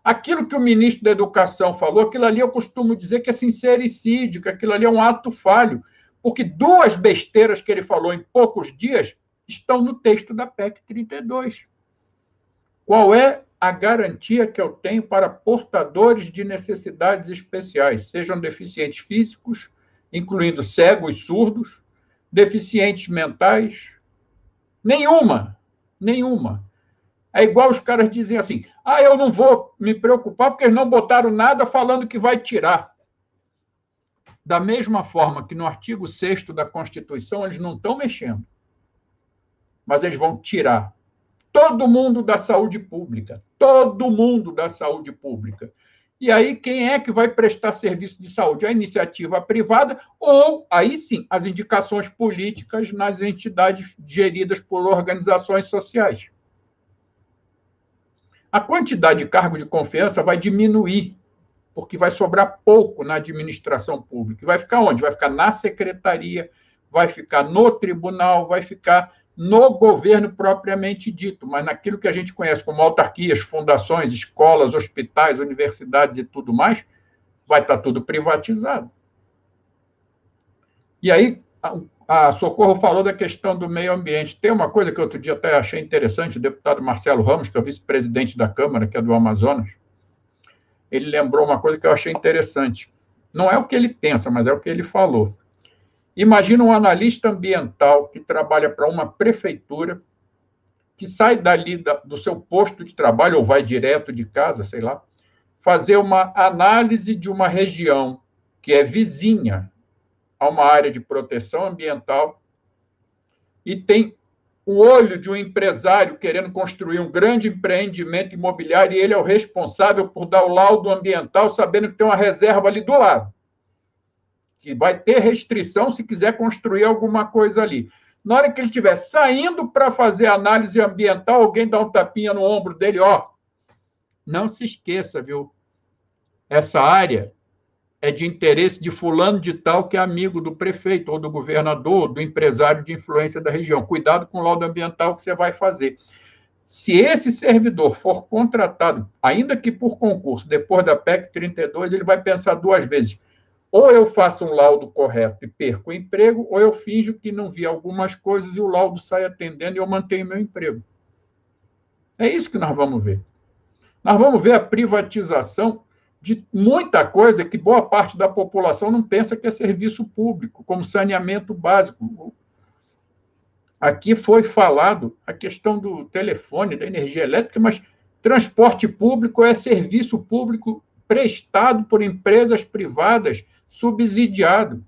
Aquilo que o ministro da Educação falou, aquilo ali eu costumo dizer que é sincericídio, que aquilo ali é um ato falho, porque duas besteiras que ele falou em poucos dias estão no texto da PEC 32. Qual é a garantia que eu tenho para portadores de necessidades especiais, sejam deficientes físicos, incluindo cegos e surdos, deficientes mentais? Nenhuma. É igual os caras dizem assim, eu não vou me preocupar porque eles não botaram nada falando que vai tirar. Da mesma forma que no artigo 6º da Constituição eles não estão mexendo, mas eles vão tirar todo mundo da saúde pública. E aí, quem é que vai prestar serviço de saúde? A iniciativa privada ou, aí sim, as indicações políticas nas entidades geridas por organizações sociais. A quantidade de cargos de confiança vai diminuir, porque vai sobrar pouco na administração pública. E vai ficar onde? Vai ficar na secretaria, vai ficar no tribunal, vai ficar no governo propriamente dito, mas naquilo que a gente conhece como autarquias, fundações, escolas, hospitais, universidades e tudo mais, vai estar tudo privatizado. E aí, a Socorro falou da questão do meio ambiente. Tem uma coisa que outro dia até achei interessante, o deputado Marcelo Ramos, que é o vice-presidente da Câmara, que é do Amazonas, ele lembrou uma coisa que eu achei interessante. Não é o que ele pensa, mas é o que ele falou. Imagina um analista ambiental que trabalha para uma prefeitura, que sai dali do seu posto de trabalho, ou vai direto de casa, sei lá, fazer uma análise de uma região que é vizinha a uma área de proteção ambiental e tem o olho de um empresário querendo construir um grande empreendimento imobiliário e ele é o responsável por dar o laudo ambiental, sabendo que tem uma reserva ali do lado, que vai ter restrição se quiser construir alguma coisa ali. Na hora que ele estiver saindo para fazer análise ambiental, alguém dá um tapinha no ombro dele, não se esqueça, viu? Essa área é de interesse de fulano de tal, que é amigo do prefeito, ou do governador, do empresário de influência da região. Cuidado com o laudo ambiental que você vai fazer. Se esse servidor for contratado, ainda que por concurso, depois da PEC 32, ele vai pensar duas vezes. Ou eu faço um laudo correto e perco o emprego, ou eu finjo que não vi algumas coisas e o laudo sai atendendo e eu mantenho meu emprego. É isso que nós vamos ver. Nós vamos ver a privatização de muita coisa que boa parte da população não pensa que é serviço público, como saneamento básico. Aqui foi falado a questão do telefone, da energia elétrica, mas transporte público é serviço público prestado por empresas privadas, subsidiado.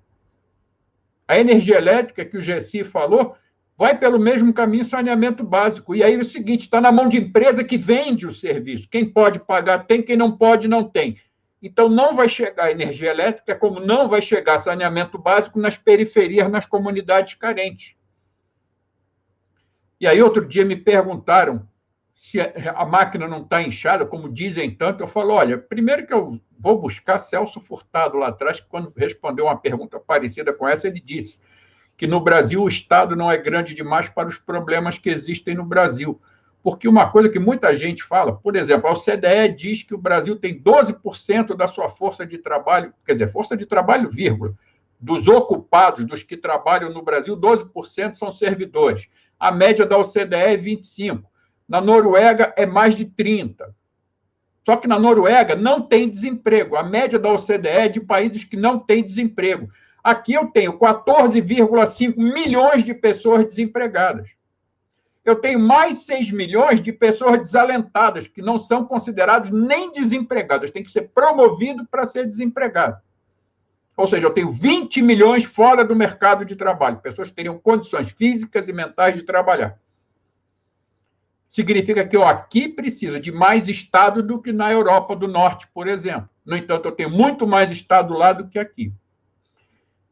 A energia elétrica, que o Gessi falou, vai pelo mesmo caminho saneamento básico. E aí é o seguinte, está na mão de empresa que vende o serviço. Quem pode pagar tem, quem não pode não tem. Então, não vai chegar energia elétrica, como não vai chegar saneamento básico nas periferias, nas comunidades carentes. E aí, outro dia, me perguntaram se a máquina não está inchada, como dizem tanto. Eu falo, olha, primeiro que eu vou buscar Celso Furtado lá atrás, que quando respondeu uma pergunta parecida com essa, ele disse que no Brasil o Estado não é grande demais para os problemas que existem no Brasil. Porque uma coisa que muita gente fala, por exemplo, a OCDE diz que o Brasil tem 12% da sua força de trabalho, quer dizer, força de trabalho, vírgula, dos ocupados, dos que trabalham no Brasil, 12% são servidores. A média da OCDE é 25%. Na Noruega é mais de 30%. Só que na Noruega não tem desemprego. A média da OCDE é de países que não têm desemprego. Aqui eu tenho 14,5 milhões de pessoas desempregadas. Eu tenho mais 6 milhões de pessoas desalentadas, que não são considerados nem desempregadas, têm que ser promovidos para ser desempregado. Ou seja, eu tenho 20 milhões fora do mercado de trabalho, pessoas que teriam condições físicas e mentais de trabalhar. Significa que eu aqui preciso de mais Estado do que na Europa do Norte, por exemplo. No entanto, eu tenho muito mais Estado lá do que aqui.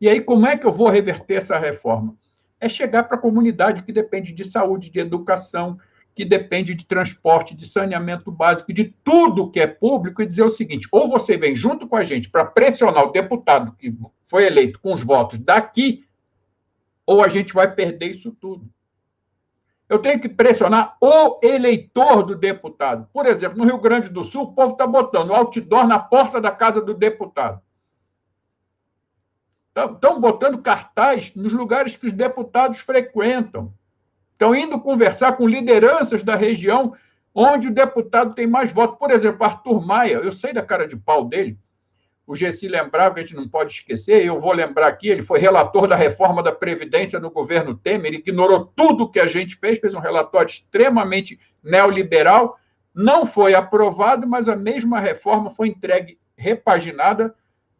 E aí, como é que eu vou reverter essa reforma? É chegar para a comunidade que depende de saúde, de educação, que depende de transporte, de saneamento básico, de tudo que é público, e dizer o seguinte, ou você vem junto com a gente para pressionar o deputado que foi eleito com os votos daqui, ou a gente vai perder isso tudo. Eu tenho que pressionar o eleitor do deputado. Por exemplo, no Rio Grande do Sul, o povo está botando outdoor na porta da casa do deputado. Estão botando cartaz nos lugares que os deputados frequentam. Estão indo conversar com lideranças da região onde o deputado tem mais votos. Por exemplo, Arthur Maia, eu sei da cara de pau dele, o Gessi lembrava, que a gente não pode esquecer, eu vou lembrar aqui, ele foi relator da reforma da Previdência no governo Temer, ignorou tudo que a gente fez um relatório extremamente neoliberal, não foi aprovado, mas a mesma reforma foi entregue, repaginada,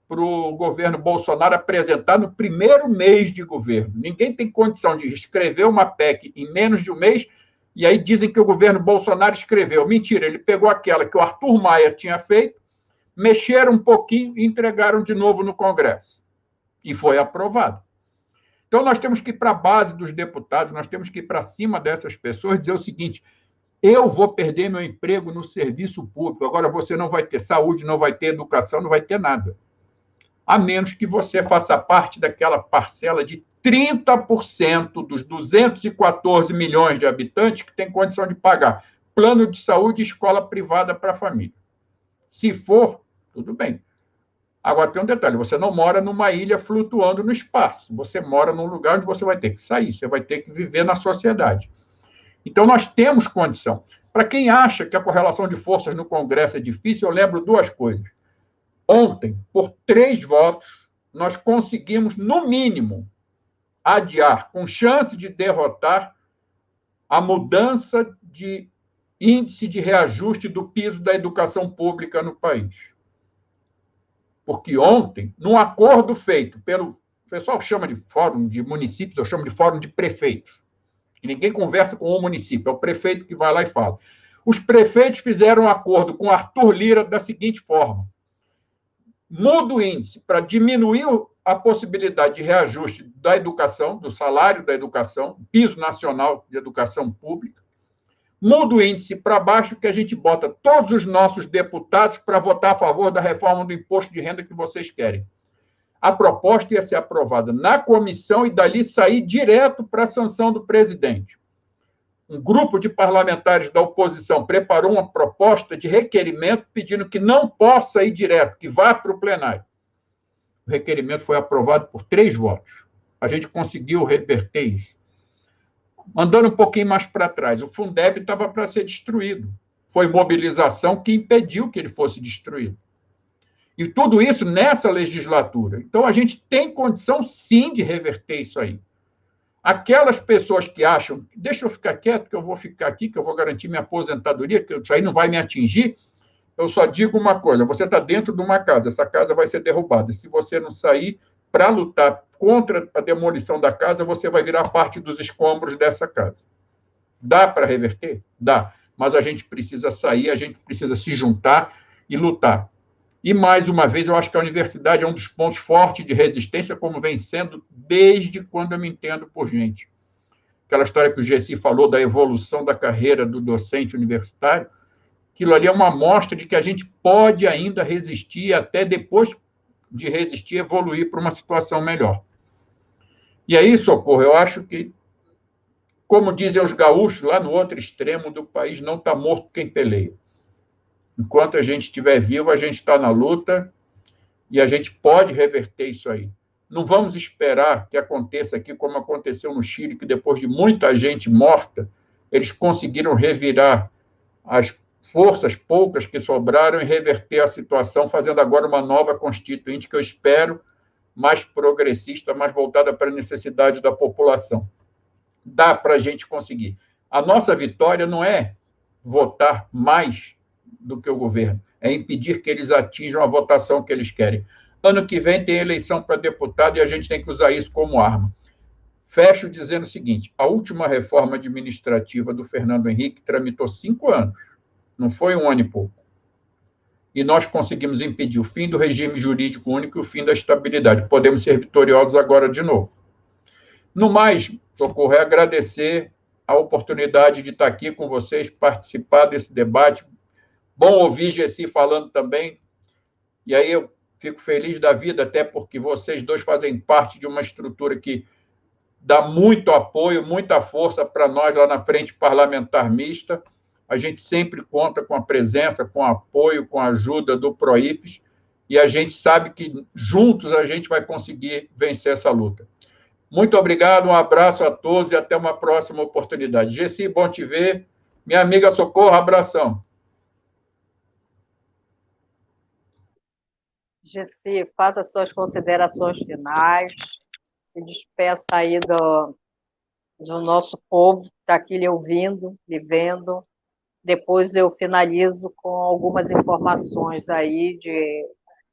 para o governo Bolsonaro apresentar no primeiro mês de governo. Ninguém tem condição de escrever uma PEC em menos de um mês, e aí dizem que o governo Bolsonaro escreveu. Mentira, ele pegou aquela que o Arthur Maia tinha feito, mexeram um pouquinho e entregaram de novo no Congresso. E foi aprovado. Então, nós temos que ir para a base dos deputados, nós temos que ir para cima dessas pessoas e dizer o seguinte, eu vou perder meu emprego no serviço público, agora você não vai ter saúde, não vai ter educação, não vai ter nada. A menos que você faça parte daquela parcela de 30% dos 214 milhões de habitantes que tem condição de pagar plano de saúde e escola privada para a família. Se for, tudo bem. Agora, tem um detalhe, você não mora numa ilha flutuando no espaço, você mora num lugar onde você vai ter que sair, você vai ter que viver na sociedade. Então, nós temos condição. Para quem acha que a correlação de forças no Congresso é difícil, eu lembro duas coisas. Ontem, por 3 votos, nós conseguimos, no mínimo, adiar, com chance de derrotar, a mudança de índice de reajuste do piso da educação pública no país. Porque ontem, num acordo feito pelo... O pessoal chama de fórum de municípios, eu chamo de fórum de prefeitos. E ninguém conversa com o município, é o prefeito que vai lá e fala. Os prefeitos fizeram um acordo com Arthur Lira da seguinte forma: muda o índice para diminuir a possibilidade de reajuste da educação, do salário da educação, piso nacional de educação pública, muda o índice para baixo, que a gente bota todos os nossos deputados para votar a favor da reforma do imposto de renda que vocês querem. A proposta ia ser aprovada na comissão e dali sair direto para a sanção do presidente. Um grupo de parlamentares da oposição preparou uma proposta de requerimento pedindo que não possa ir direto, que vá para o plenário. O requerimento foi aprovado por 3 votos. A gente conseguiu reverter isso. Andando um pouquinho mais para trás, o Fundeb estava para ser destruído. Foi mobilização que impediu que ele fosse destruído. E tudo isso nessa legislatura. Então, a gente tem condição, sim, de reverter isso aí. Aquelas pessoas que acham, deixa eu ficar quieto, que eu vou ficar aqui, que eu vou garantir minha aposentadoria, que isso aí não vai me atingir, eu só digo uma coisa, você está dentro de uma casa, essa casa vai ser derrubada. Se você não sair para lutar contra a demolição da casa, você vai virar parte dos escombros dessa casa. Dá para reverter? Dá. Mas a gente precisa sair, a gente precisa se juntar e lutar. E, mais uma vez, eu acho que a universidade é um dos pontos fortes de resistência, como vem sendo desde quando eu me entendo por gente. Aquela história que o Gessi falou da evolução da carreira do docente universitário, aquilo ali é uma amostra de que a gente pode ainda resistir, até depois de resistir, evoluir para uma situação melhor. E aí, Socorro, eu acho que, como dizem os gaúchos, lá no outro extremo do país, não está morto quem peleia. Enquanto a gente estiver vivo, a gente está na luta e a gente pode reverter isso aí. Não vamos esperar que aconteça aqui como aconteceu no Chile, que depois de muita gente morta, eles conseguiram revirar as forças poucas que sobraram e reverter a situação, fazendo agora uma nova constituinte que eu espero mais progressista, mais voltada para a necessidade da população. Dá para a gente conseguir. A nossa vitória não é votar mais do que o governo, é impedir que eles atinjam a votação que eles querem. Ano que vem tem eleição para deputado e a gente tem que usar isso como arma. Fecho dizendo o seguinte, a última reforma administrativa do Fernando Henrique tramitou 5 anos, não foi 1 ano e pouco. E nós conseguimos impedir o fim do regime jurídico único e o fim da estabilidade. Podemos ser vitoriosos agora de novo. No mais, Socorro, é agradecer a oportunidade de estar aqui com vocês, participar desse debate. Bom ouvir Gessi falando também. E aí eu fico feliz da vida, até porque vocês dois fazem parte de uma estrutura que dá muito apoio, muita força para nós lá na Frente Parlamentar Mista. A gente sempre conta com a presença, com o apoio, com a ajuda do PROIFES, e a gente sabe que juntos a gente vai conseguir vencer essa luta. Muito obrigado, um abraço a todos e até uma próxima oportunidade. Gessi, bom te ver. Minha amiga Socorro, abração. Gessi, faça as suas considerações finais, se despeça aí do nosso povo que está aqui lhe ouvindo, lhe vendo. Depois eu finalizo com algumas informações aí de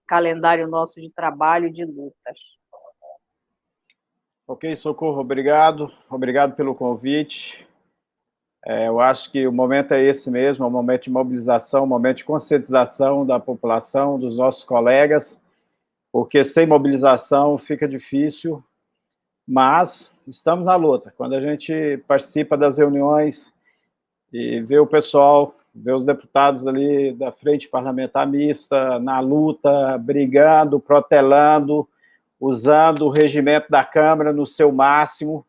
calendário nosso de trabalho e de lutas. Ok, Socorro, obrigado. Obrigado pelo convite. Eu acho que o momento é esse mesmo, é um momento de mobilização, um momento de conscientização da população, dos nossos colegas, porque sem mobilização fica difícil, mas estamos na luta. Quando a gente participa das reuniões e vê o pessoal, vê os deputados ali da Frente Parlamentar Mista na luta, brigando, protelando, usando o regimento da Câmara no seu máximo.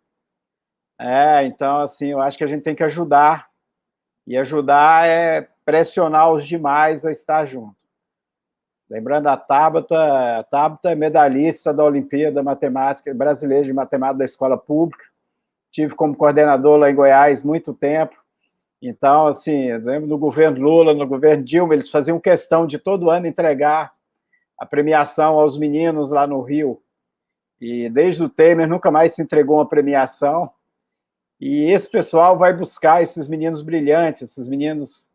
Então, assim, eu acho que a gente tem que ajudar, e ajudar é pressionar os demais a estar junto. Lembrando a Tabata é medalhista da Olimpíada Matemática Brasileira de Matemática da Escola Pública, tive como coordenador lá em Goiás muito tempo. Então, assim, eu lembro no governo Lula, no governo Dilma, eles faziam questão de todo ano entregar a premiação aos meninos lá no Rio, e desde o Temer nunca mais se entregou uma premiação. E esse pessoal vai buscar esses meninos brilhantes, esses meninos,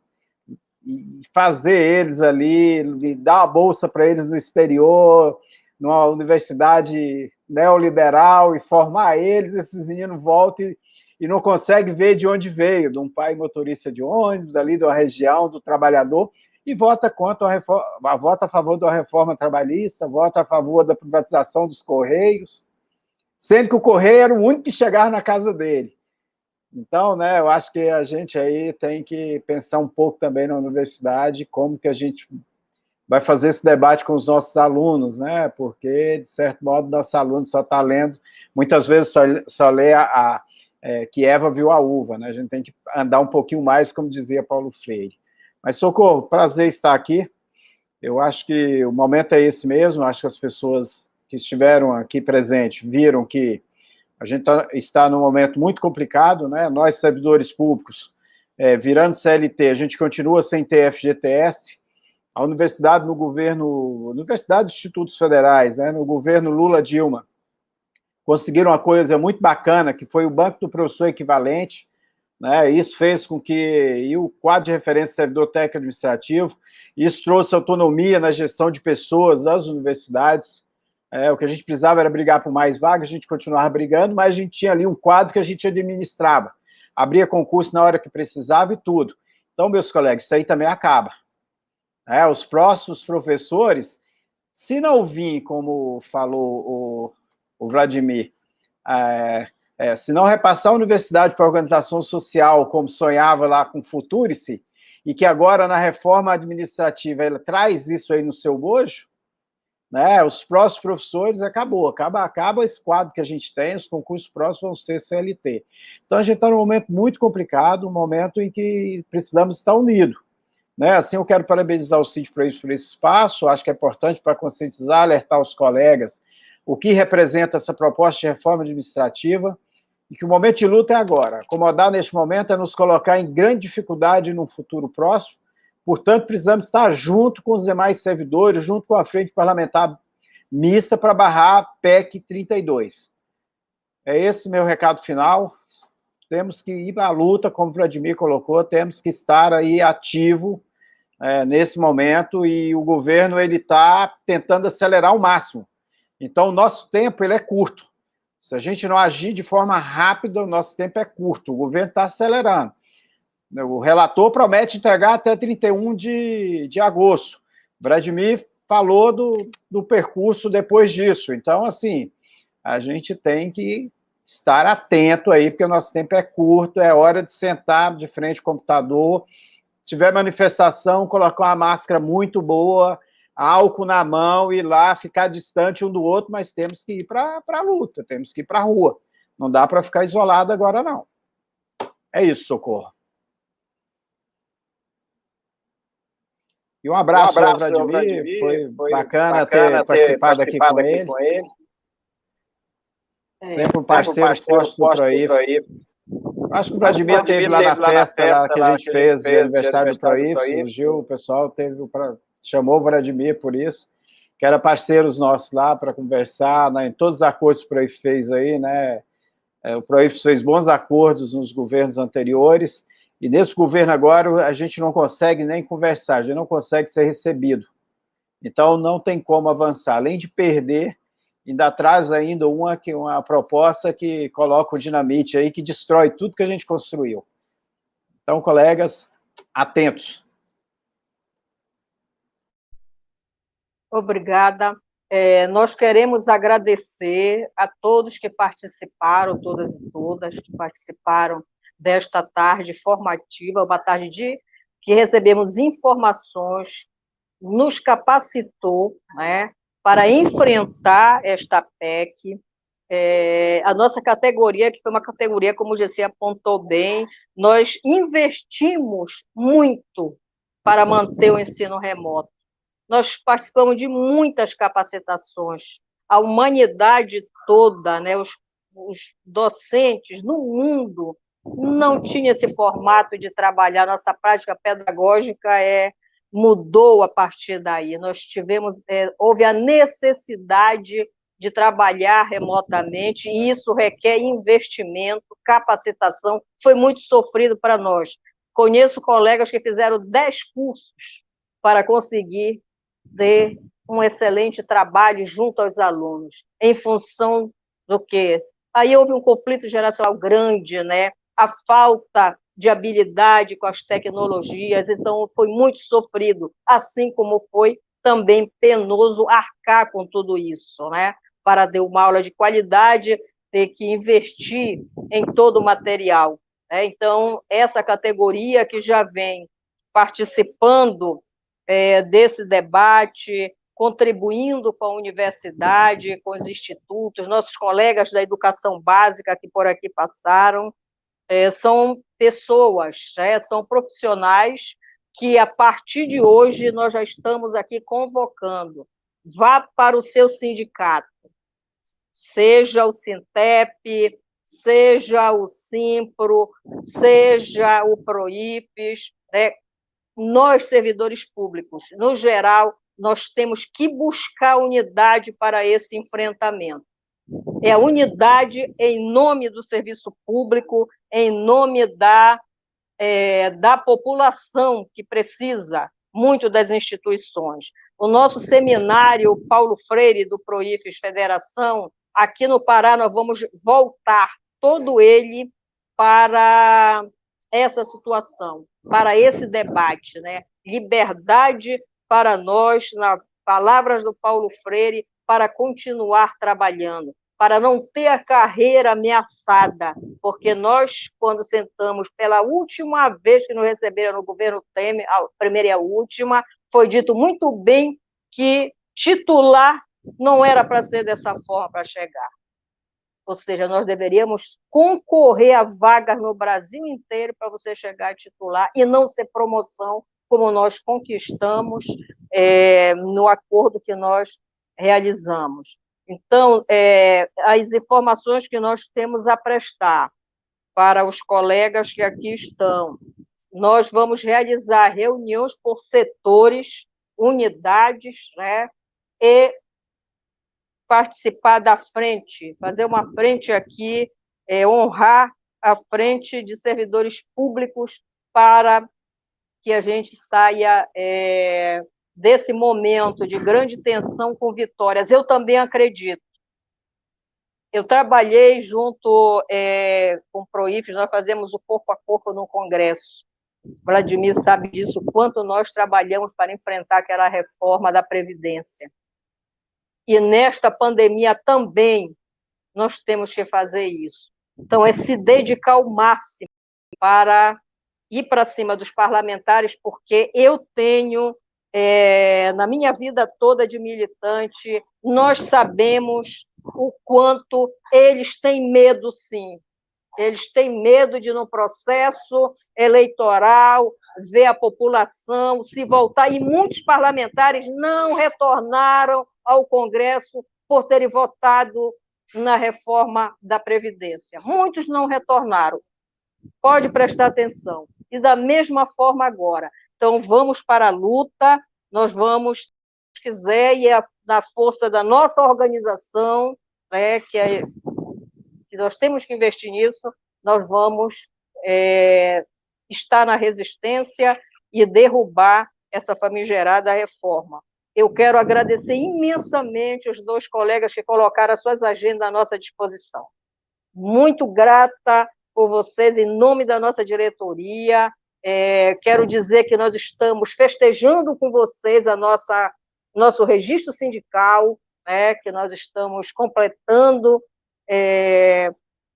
e fazer eles ali, dar uma bolsa para eles no exterior, numa universidade neoliberal, e formar eles. Esses meninos voltam e não conseguem ver de onde veio, de um pai motorista de ônibus, ali da região, do trabalhador, e vota contra vota a favor da reforma trabalhista, vota a favor da privatização dos Correios, sendo que o Correio era o único que chegava na casa dele. Então, né, eu acho que a gente aí tem que pensar um pouco também na universidade, como que a gente vai fazer esse debate com os nossos alunos, né, porque, de certo modo, nosso aluno só está lendo, muitas vezes só lê que Eva viu a uva, né, a gente tem que andar um pouquinho mais, como dizia Paulo Freire. Mas, Socorro, prazer estar aqui, eu acho que o momento é esse mesmo, acho que as pessoas que estiveram aqui presentes viram que a gente está num momento muito complicado, né? Nós, servidores públicos, virando CLT, a gente continua sem ter FGTS, A universidade no governo, universidade e institutos federais, né, no governo Lula-Dilma, conseguiram uma coisa muito bacana, que foi o Banco do Professor Equivalente, né? Isso fez com que e o quadro de referência servidor técnico administrativo, isso trouxe autonomia na gestão de pessoas das universidades. O que a gente precisava era brigar por mais vagas, a gente continuava brigando, mas a gente tinha ali um quadro que a gente administrava, abria concurso na hora que precisava e tudo. Então, meus colegas, isso aí também acaba. Os próximos professores, se não vir, como falou o Vladimir, se não repassar a universidade para a organização social, como sonhava lá com o Futurice, e que agora na reforma administrativa ela traz isso aí no seu bojo, né, os próximos professores acaba esse quadro que a gente tem, os concursos próximos vão ser CLT. Então a gente está num momento muito complicado, um momento em que precisamos estar unidos. Né? Assim, eu quero parabenizar o Cid por esse espaço, acho que é importante para conscientizar, alertar os colegas o que representa essa proposta de reforma administrativa, e que o momento de luta é agora. Acomodar neste momento é nos colocar em grande dificuldade no futuro próximo, portanto, precisamos estar junto com os demais servidores, junto com a frente parlamentar mista para barrar a PEC 32. É esse meu recado final. Temos que ir à luta, como o Vladimir colocou, temos que estar aí ativo nesse momento, e o governo está tentando acelerar ao máximo. Então, o nosso tempo ele é curto. Se a gente não agir de forma rápida, o nosso tempo é curto. O governo está acelerando. O relator promete entregar até 31 de agosto. Vladimir falou do percurso depois disso. Então, assim, a gente tem que estar atento aí, porque o nosso tempo é curto, é hora de sentar de frente ao computador. Se tiver manifestação, colocar uma máscara muito boa, álcool na mão, ir lá, ficar distante um do outro, mas temos que ir para a luta, temos que ir para a rua. Não dá para ficar isolado agora, não. É isso, Socorro. E um abraço ao Vladimir, foi bacana ter participado aqui com ele. Sempre um parceiro forte do Proif. Acho que o Vladimir esteve lá na festa lá que a gente fez de aniversário do Proif, surgiu, o pessoal chamou o Vladimir por isso, que era parceiros nossos lá para conversar, né, em todos os acordos que o Proif fez aí, né? O Proif fez bons acordos nos governos anteriores, e nesse governo agora a gente não consegue nem conversar, a gente não consegue ser recebido. Então não tem como avançar. Além de perder, ainda traz ainda uma proposta que coloca o dinamite aí, que destrói tudo que a gente construiu. Então, colegas, atentos. Obrigada. Nós queremos agradecer a todos que participaram, todas e todas que participaram desta tarde formativa, uma tarde que recebemos informações, nos capacitou, né, para enfrentar esta PEC. A nossa categoria, que foi uma categoria, como o GC apontou bem, nós investimos muito para manter o ensino remoto. Nós participamos de muitas capacitações. A humanidade toda, né, os docentes no mundo, não tinha esse formato de trabalhar. Nossa prática pedagógica mudou a partir daí. Nós houve a necessidade de trabalhar remotamente, e isso requer investimento, capacitação. Foi muito sofrido para nós. Conheço colegas que fizeram 10 cursos para conseguir ter um excelente trabalho junto aos alunos, em função do quê? Aí houve um conflito geracional grande, né? A falta de habilidade com as tecnologias, então foi muito sofrido, assim como foi também penoso arcar com tudo isso, né? Para ter uma aula de qualidade, ter que investir em todo o material, né? Então, essa categoria que já vem participando desse debate, contribuindo com a universidade, com os institutos, nossos colegas da educação básica que por aqui passaram, são pessoas, são profissionais que, a partir de hoje, nós já estamos aqui convocando. Vá para o seu sindicato, seja o Sintep, seja o Simpro, seja o Proifes, né? nós, servidores públicos, no geral, nós temos que buscar unidade para esse enfrentamento. É a unidade em nome do serviço público, em nome da população que precisa muito das instituições. O nosso seminário Paulo Freire, do Proifes Federação, aqui no Pará, nós vamos voltar todo ele para essa situação, para esse debate, né? Liberdade para nós, nas palavras do Paulo Freire, para continuar trabalhando, para não ter a carreira ameaçada, porque nós, quando sentamos pela última vez que nos receberam no governo Temer, a primeira e a última, foi dito muito bem que titular não era para ser dessa forma para chegar. Ou seja, nós deveríamos concorrer a vagas no Brasil inteiro para você chegar a titular e não ser promoção, como nós conquistamos no acordo que nós realizamos. Então, as informações que nós temos a prestar para os colegas que aqui estão, nós vamos realizar reuniões por setores, unidades, né, e participar da frente, fazer uma frente aqui, honrar a frente de servidores públicos para que a gente saia desse momento de grande tensão com vitórias. Eu também acredito. Eu trabalhei junto com o Proifes, nós fazemos o corpo a corpo no Congresso. Vladimir sabe disso, quanto nós trabalhamos para enfrentar aquela reforma da Previdência. E nesta pandemia também nós temos que fazer isso. Então, é se dedicar ao máximo para ir para cima dos parlamentares, porque eu tenho, na minha vida toda de militante, nós sabemos o quanto eles têm medo, sim. Eles têm medo de, no processo eleitoral, ver a população se voltar, e muitos parlamentares não retornaram ao Congresso por terem votado na reforma da Previdência. Muitos não retornaram. Pode prestar atenção. E da mesma forma agora. Então, vamos para a luta, nós vamos, se quiser, e na força da nossa organização, né, que nós temos que investir nisso, nós vamos estar na resistência e derrubar essa famigerada reforma. Eu quero agradecer imensamente os 2 colegas que colocaram as suas agendas à nossa disposição. Muito grata por vocês, em nome da nossa diretoria. Quero dizer que nós estamos festejando com vocês nosso registro sindical, né, que nós estamos completando.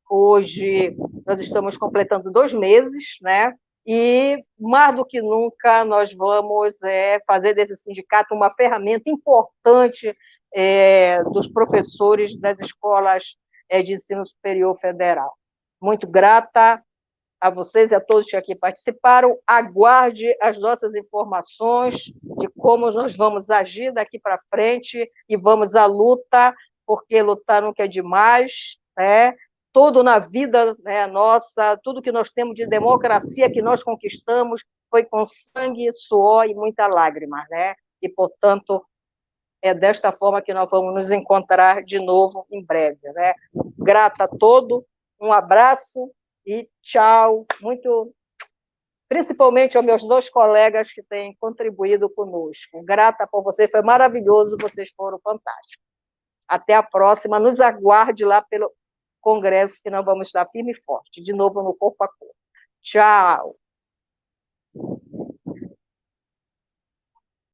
Hoje, nós estamos completando 2 meses, né? E, mais do que nunca, nós vamos fazer desse sindicato uma ferramenta importante dos professores das escolas de ensino superior federal. Muito grata a vocês e a todos que aqui participaram. Aguarde as nossas informações de como nós vamos agir daqui para frente e vamos à luta, porque lutar nunca é demais, né? Tudo na vida, né, nossa, tudo que nós temos de democracia que nós conquistamos foi com sangue, suor e muita lágrima, né? E, portanto, é desta forma que nós vamos nos encontrar de novo em breve, né? Grata a todos, um abraço e tchau. Muito, principalmente aos meus 2 colegas que têm contribuído conosco. Grata por vocês, foi maravilhoso, vocês foram fantásticos. Até a próxima, nos aguarde lá pelo Congresso, que nós vamos estar firme e forte, de novo no corpo a corpo. Tchau!